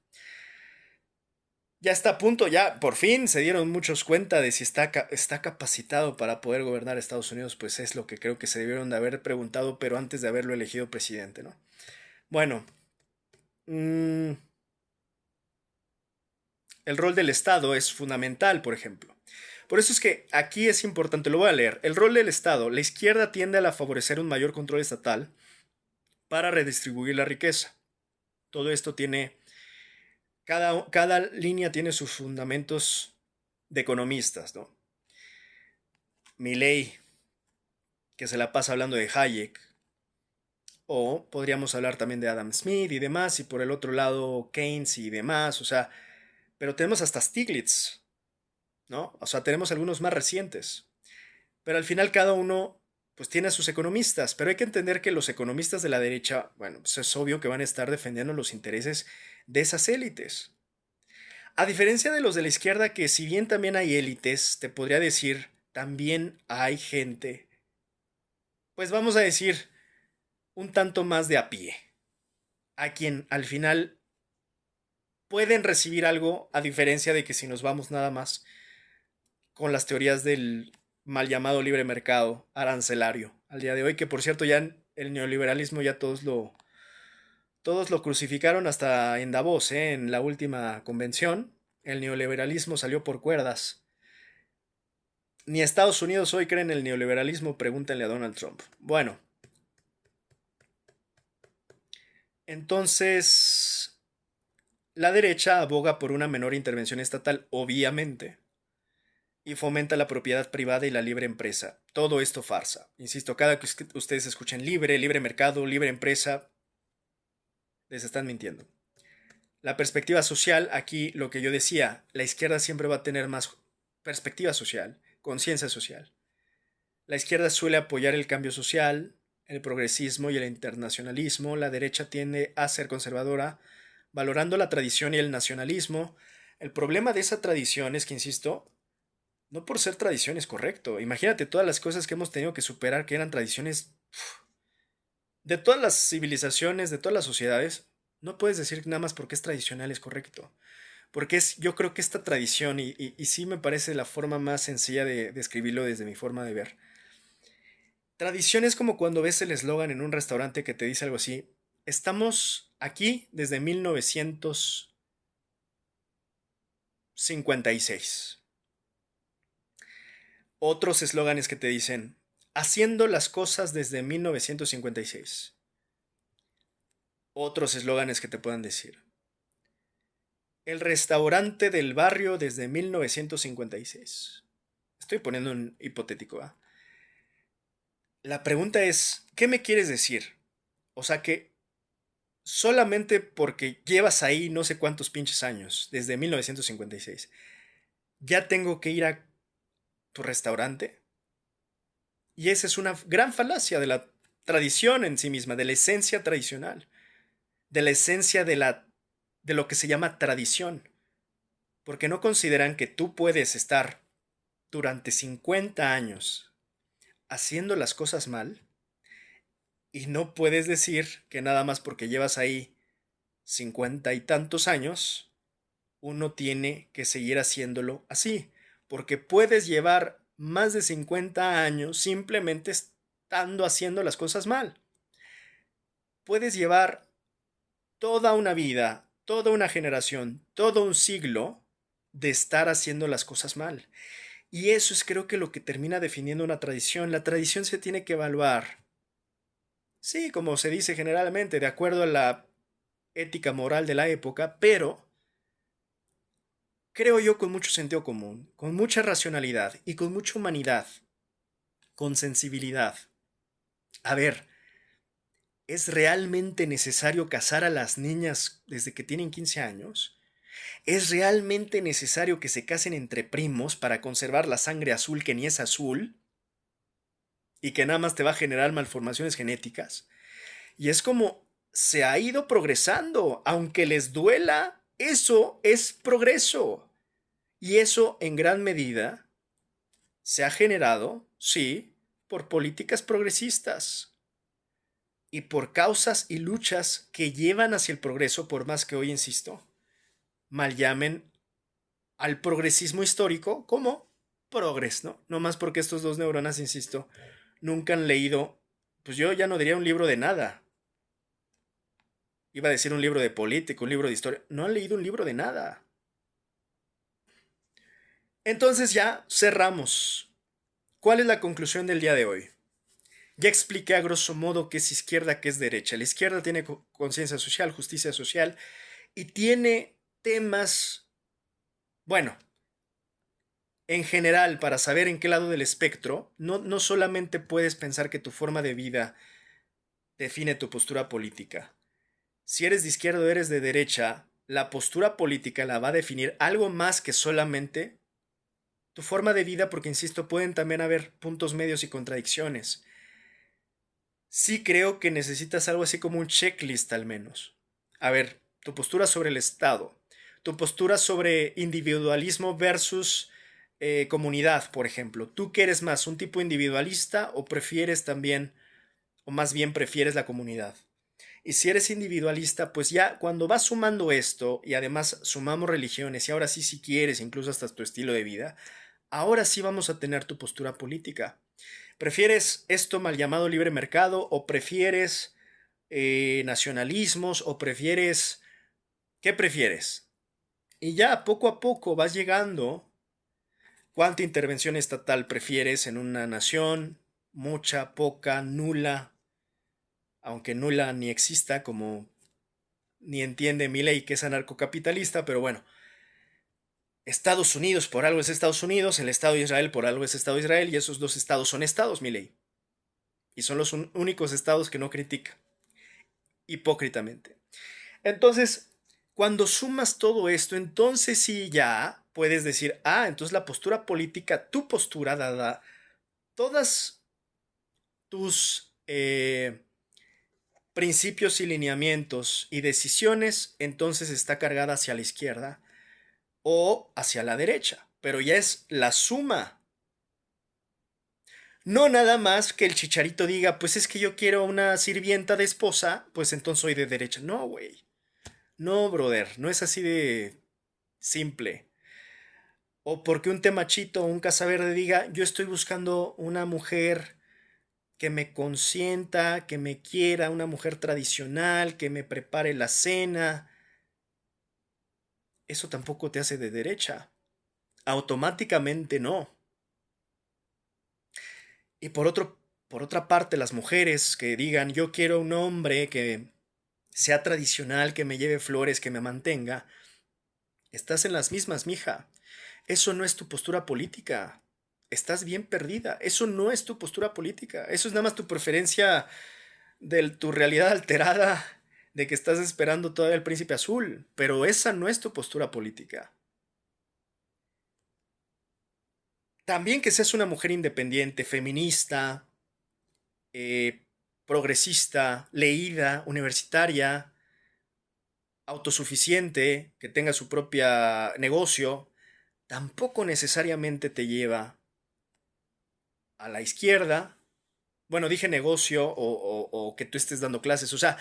Ya está a punto, ya por fin se dieron muchos cuenta de si está capacitado para poder gobernar Estados Unidos, pues es lo que creo que se debieron de haber preguntado, pero antes de haberlo elegido presidente, ¿no? Bueno, el rol del Estado es fundamental, por ejemplo. Por eso es que aquí es importante, lo voy a leer. El rol del Estado, la izquierda tiende a favorecer un mayor control estatal para redistribuir la riqueza. Todo esto tiene, cada línea tiene sus fundamentos de economistas, ¿no? Milley, que se la pasa hablando de Hayek, o podríamos hablar también de Adam Smith y demás, y por el otro lado Keynes y demás, o sea, pero tenemos hasta Stiglitz, ¿no? O sea, tenemos algunos más recientes, pero al final cada uno pues tiene a sus economistas, pero hay que entender que los economistas de la derecha, bueno, pues es obvio que van a estar defendiendo los intereses de esas élites. A diferencia de los de la izquierda, que si bien también hay élites, te podría decir, también hay gente, pues vamos a decir, un tanto más de a pie, a quien al final pueden recibir algo, a diferencia de que si nos vamos nada más con las teorías del mal llamado libre mercado arancelario al día de hoy, que por cierto ya el neoliberalismo ya todos lo crucificaron hasta en Davos, en la última convención. El neoliberalismo salió por cuerdas. Ni Estados Unidos hoy cree en el neoliberalismo, pregúntenle a Donald Trump. Bueno, entonces la derecha aboga por una menor intervención estatal, obviamente, y fomenta la propiedad privada y la libre empresa. Todo esto farsa. Insisto, cada que ustedes escuchen libre mercado, libre empresa, les están mintiendo. La perspectiva social, aquí lo que yo decía, la izquierda siempre va a tener más perspectiva social, conciencia social. La izquierda suele apoyar el cambio social, el progresismo y el internacionalismo. La derecha tiende a ser conservadora, valorando la tradición y el nacionalismo. El problema de esa tradición es que, insisto, no por ser tradición es correcto. Imagínate todas las cosas que hemos tenido que superar que eran tradiciones de todas las civilizaciones, de todas las sociedades. No puedes decir que nada más porque es tradicional es correcto. Porque yo creo que esta tradición, y sí me parece la forma más sencilla de describirlo desde mi forma de ver. Tradición es como cuando ves el eslogan en un restaurante que te dice algo así: estamos aquí desde 1956. Otros eslóganes que te dicen: haciendo las cosas desde 1956. Otros eslóganes que te puedan decir: el restaurante del barrio desde 1956. Estoy poniendo un hipotético, ¿ah? La pregunta es, ¿qué me quieres decir? O sea que solamente porque llevas ahí no sé cuántos pinches años, desde 1956, ¿ya tengo que ir a tu restaurante? Y esa es una gran falacia de la tradición en sí misma, de la esencia tradicional, de la esencia de lo que se llama tradición, porque no consideran que tú puedes estar durante 50 años haciendo las cosas mal y no puedes decir que nada más porque llevas ahí 50 y tantos años, uno tiene que seguir haciéndolo así, porque puedes llevar más de 50 años simplemente estando haciendo las cosas mal. Puedes llevar toda una vida, toda una generación, todo un siglo de estar haciendo las cosas mal. Y eso es, creo que, lo que termina definiendo una tradición. La tradición se tiene que evaluar, sí, como se dice generalmente, de acuerdo a la ética moral de la época, pero creo yo con mucho sentido común, con mucha racionalidad y con mucha humanidad, con sensibilidad. A ver, ¿es realmente necesario casar a las niñas desde que tienen 15 años? ¿Es realmente necesario que se casen entre primos para conservar la sangre azul que ni es azul y que nada más te va a generar malformaciones genéticas? Y es como se ha ido progresando, aunque les duela, eso es progreso. Y eso en gran medida se ha generado, sí, por políticas progresistas y por causas y luchas que llevan hacia el progreso, por más que hoy, insisto, mal llamen al progresismo histórico como progres, ¿no? No más porque estos dos neuronas, insisto, nunca han leído, pues yo ya no diría un libro de nada. Iba a decir un libro de política, un libro de historia. No han leído un libro de nada. Entonces ya cerramos. ¿Cuál es la conclusión del día de hoy? Ya expliqué a grosso modo qué es izquierda, qué es derecha. La izquierda tiene conciencia social, justicia social y tiene temas, bueno, en general, para saber en qué lado del espectro, no solamente puedes pensar que tu forma de vida define tu postura política. Si eres de izquierda o eres de derecha, la postura política la va a definir algo más que solamente tu forma de vida, porque, insisto, pueden también haber puntos medios y contradicciones. Sí creo que necesitas algo así como un checklist al menos. A ver, tu postura sobre el Estado, tu postura sobre individualismo versus comunidad, por ejemplo. ¿Tú qué eres más, un tipo individualista o prefieres también, o más bien prefieres la comunidad? Y si eres individualista, pues ya cuando vas sumando esto y además sumamos religiones y ahora sí, si quieres, incluso hasta tu estilo de vida, ahora sí vamos a tener tu postura política. ¿Prefieres esto mal llamado libre mercado o prefieres nacionalismos o prefieres... ¿Qué prefieres? Y ya poco a poco vas llegando. ¿Cuánta intervención estatal prefieres en una nación? Mucha, poca, nula, aunque nula ni exista, como ni entiende mi ley que es anarcocapitalista, pero bueno. Estados Unidos por algo es Estados Unidos, el Estado de Israel por algo es Estado de Israel, y esos dos estados son estados, mi ley. Y son los únicos estados que no critica, hipócritamente. Entonces, cuando sumas todo esto, entonces sí ya puedes decir, ah, entonces la postura política, tu postura dada, todas tus principios y lineamientos y decisiones, entonces está cargada hacia la izquierda o hacia la derecha. pero ya es la suma. No nada más que el Chicharito diga, pues es que yo quiero una sirvienta de esposa, pues entonces soy de derecha. No, güey. No, brother, no es así de simple. O porque un temachito o un casaverde diga, yo estoy buscando una mujer que me consienta, que me quiera, una mujer tradicional, que me prepare la cena. Eso tampoco te hace de derecha. Automáticamente no. Y por otra parte, las mujeres que digan, yo quiero un hombre que sea tradicional, que me lleve flores, que me mantenga, estás en las mismas, mija. Eso no es tu postura política. Estás bien perdida. Eso no es tu postura política. Eso es nada más tu preferencia de tu realidad alterada, de que estás esperando todavía el príncipe azul. Pero esa no es tu postura política. También que seas una mujer independiente, feminista, eh, progresista, leída, universitaria, autosuficiente, que tenga su propia negocio, tampoco necesariamente te lleva a la izquierda. Bueno, dije negocio o que tú estés dando clases. O sea,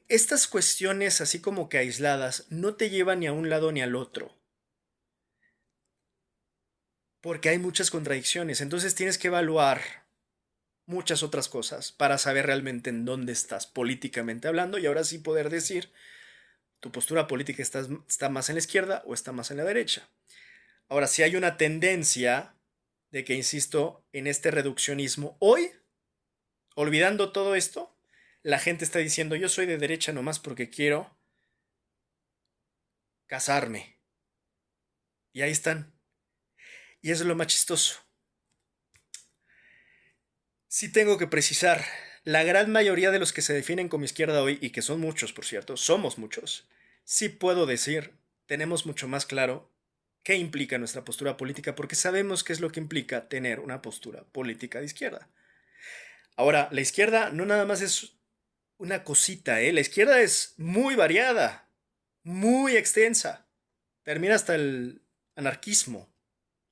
estas cuestiones así como que aisladas no te llevan ni a un lado ni al otro. Porque hay muchas contradicciones. Entonces tienes que evaluar muchas otras cosas para saber realmente en dónde estás políticamente hablando y ahora sí poder decir tu postura política está más en la izquierda o está más en la derecha. Ahora, si hay una tendencia de que, insisto, en este reduccionismo, hoy, olvidando todo esto, la gente está diciendo yo soy de derecha nomás porque quiero casarme. Y ahí están. Y eso es lo más chistoso. Sí tengo que precisar, la gran mayoría de los que se definen como izquierda hoy, y que son muchos, por cierto, somos muchos, sí puedo decir, tenemos mucho más claro qué implica nuestra postura política, porque sabemos qué es lo que implica tener una postura política de izquierda. Ahora, la izquierda no nada más es una cosita, ¿eh? La izquierda es muy variada, muy extensa. Termina hasta el anarquismo.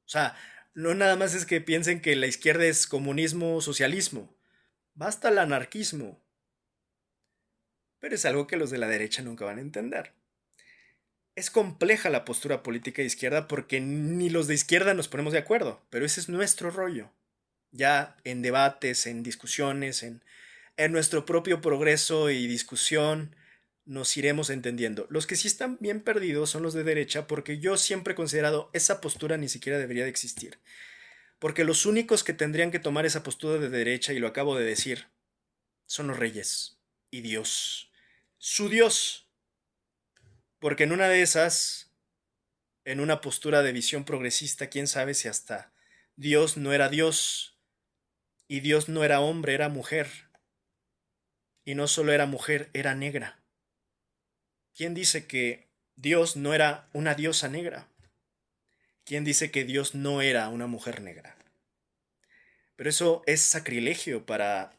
O sea, no nada más es que piensen que la izquierda es comunismo, socialismo. Basta el anarquismo. Pero es algo que los de la derecha nunca van a entender. Es compleja la postura política de izquierda porque ni los de izquierda nos ponemos de acuerdo, pero ese es nuestro rollo. Ya en debates, en discusiones, en nuestro propio progreso y discusión, nos iremos entendiendo. Los que sí están bien perdidos son los de derecha porque yo siempre he considerado esa postura ni siquiera debería de existir. Porque los únicos que tendrían que tomar esa postura de derecha, y lo acabo de decir, son los reyes y Dios. Su Dios. Porque en una de esas, en una postura de visión progresista, quién sabe si hasta Dios no era Dios y Dios no era hombre, era mujer. Y no solo era mujer, era negra. ¿Quién dice que Dios no era una diosa negra? ¿Quién dice que Dios no era una mujer negra? Pero eso es sacrilegio para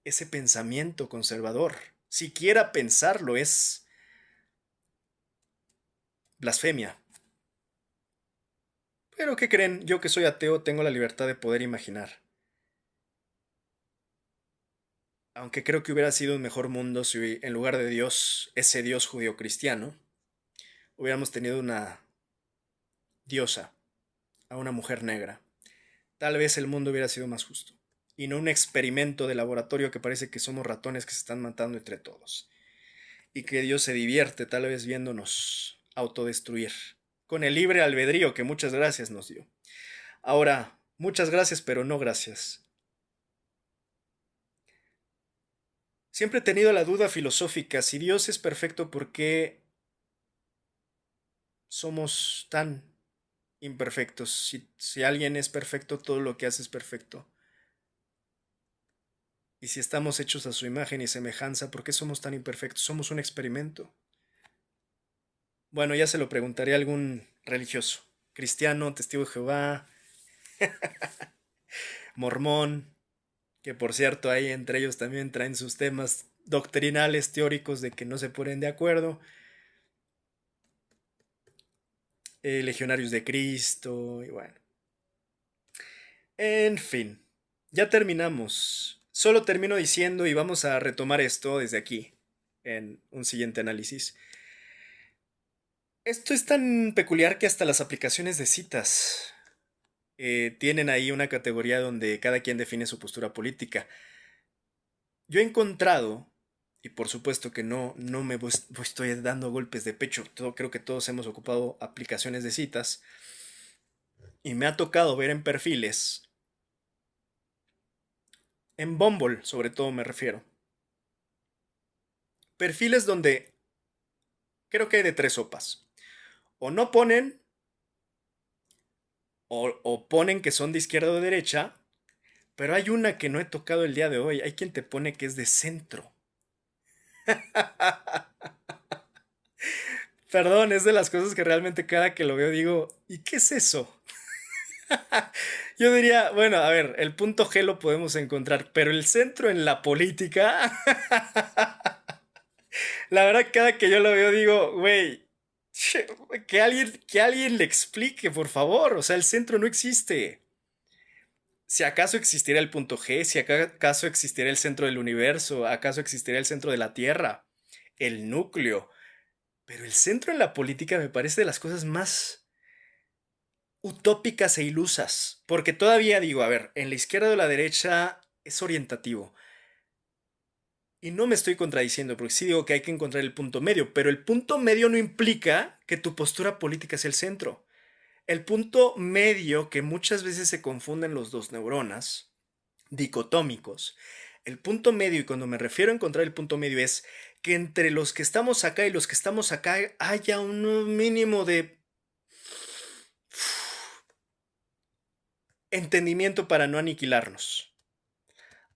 ese pensamiento conservador. Siquiera pensarlo es blasfemia. Pero ¿qué creen? Yo que soy ateo tengo la libertad de poder imaginar. Aunque creo que hubiera sido un mejor mundo si en lugar de Dios, ese Dios judío-cristiano, hubiéramos tenido una diosa, a una mujer negra. Tal vez el mundo hubiera sido más justo. Y no un experimento de laboratorio que parece que somos ratones que se están matando entre todos. Y que Dios se divierte tal vez viéndonos autodestruir. Con el libre albedrío que muchas gracias nos dio. Ahora, muchas gracias, pero no gracias. Siempre he tenido la duda filosófica, si Dios es perfecto, ¿por qué somos tan imperfectos? Si alguien es perfecto, todo lo que hace es perfecto. Y si estamos hechos a su imagen y semejanza, ¿por qué somos tan imperfectos? Somos un experimento. Bueno, ya se lo preguntaré a algún religioso, cristiano, testigo de Jehová, mormón, que por cierto ahí entre ellos también traen sus temas doctrinales, teóricos de que no se ponen de acuerdo. Legionarios de Cristo, y bueno. En fin, ya terminamos. Solo termino diciendo, y vamos a retomar esto desde aquí, en un siguiente análisis. Esto es tan peculiar que hasta las aplicaciones de citas tienen ahí una categoría donde cada quien define su postura política. Yo he encontrado, y por supuesto que no me estoy dando golpes de pecho, creo que todos hemos ocupado aplicaciones de citas, y me ha tocado ver en perfiles, en Bumble sobre todo me refiero, perfiles donde creo que hay de tres sopas. O no ponen, o ponen que son de izquierda o derecha, pero hay una que no he tocado el día de hoy. Hay quien te pone que es de centro. Perdón, es de las cosas que realmente cada que lo veo digo, ¿y qué es eso? Yo diría, bueno, a ver, el punto G lo podemos encontrar, pero el centro en la política, la verdad cada que yo lo veo digo, güey, que alguien le explique, por favor, o sea, el centro no existe. Si acaso existiera el punto G, si acaso existiera el centro del universo, acaso existiera el centro de la Tierra, el núcleo. Pero el centro en la política me parece de las cosas más utópicas e ilusas. Porque todavía digo, a ver, en la izquierda o la derecha es orientativo. Y no me estoy contradiciendo, porque sí digo que hay que encontrar el punto medio, pero el punto medio no implica que tu postura política sea el centro. El punto medio, que muchas veces se confunden los dos neuronas, dicotómicos. El punto medio, y cuando me refiero a encontrar el punto medio, es que entre los que estamos acá y los que estamos acá haya un mínimo de entendimiento para no aniquilarnos.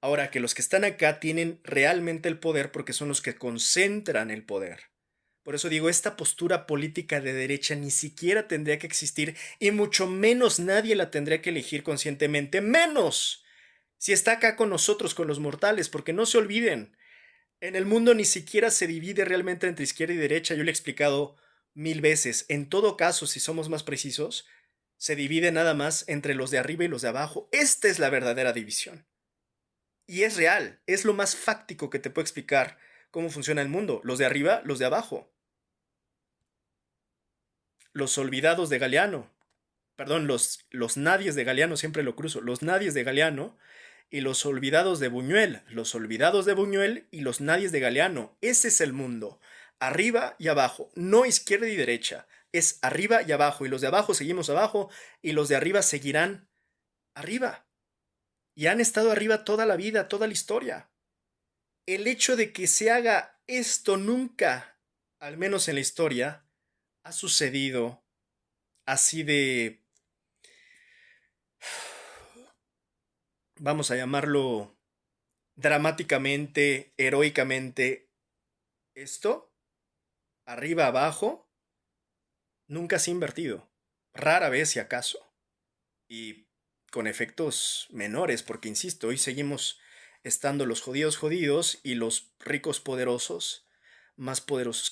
Ahora, que los que están acá tienen realmente el poder porque son los que concentran el poder. Por eso digo, esta postura política de derecha ni siquiera tendría que existir y mucho menos nadie la tendría que elegir conscientemente, menos si está acá con nosotros, con los mortales, porque no se olviden, en el mundo ni siquiera se divide realmente entre izquierda y derecha, yo le he explicado 1000 veces, en todo caso, si somos más precisos, se divide nada más entre los de arriba y los de abajo, esta es la verdadera división. Y es real, es lo más fáctico que te puedo explicar cómo funciona el mundo, los de arriba, los de abajo. Los olvidados de Galeano, perdón, los nadies de Galeano, siempre lo cruzo, los nadies de Galeano y los olvidados de Buñuel, los olvidados de Buñuel y los nadies de Galeano. Ese es el mundo, arriba y abajo, no izquierda y derecha, es arriba y abajo, y los de abajo seguimos abajo y los de arriba seguirán arriba. Y han estado arriba toda la vida, toda la historia. El hecho de que se haga esto nunca, al menos en la historia, ha sucedido así de, vamos a llamarlo dramáticamente, heroicamente, esto, arriba abajo, nunca se ha invertido. Rara vez si acaso. Y con efectos menores, porque insisto, hoy seguimos estando los jodidos jodidos y los ricos poderosos más poderosos que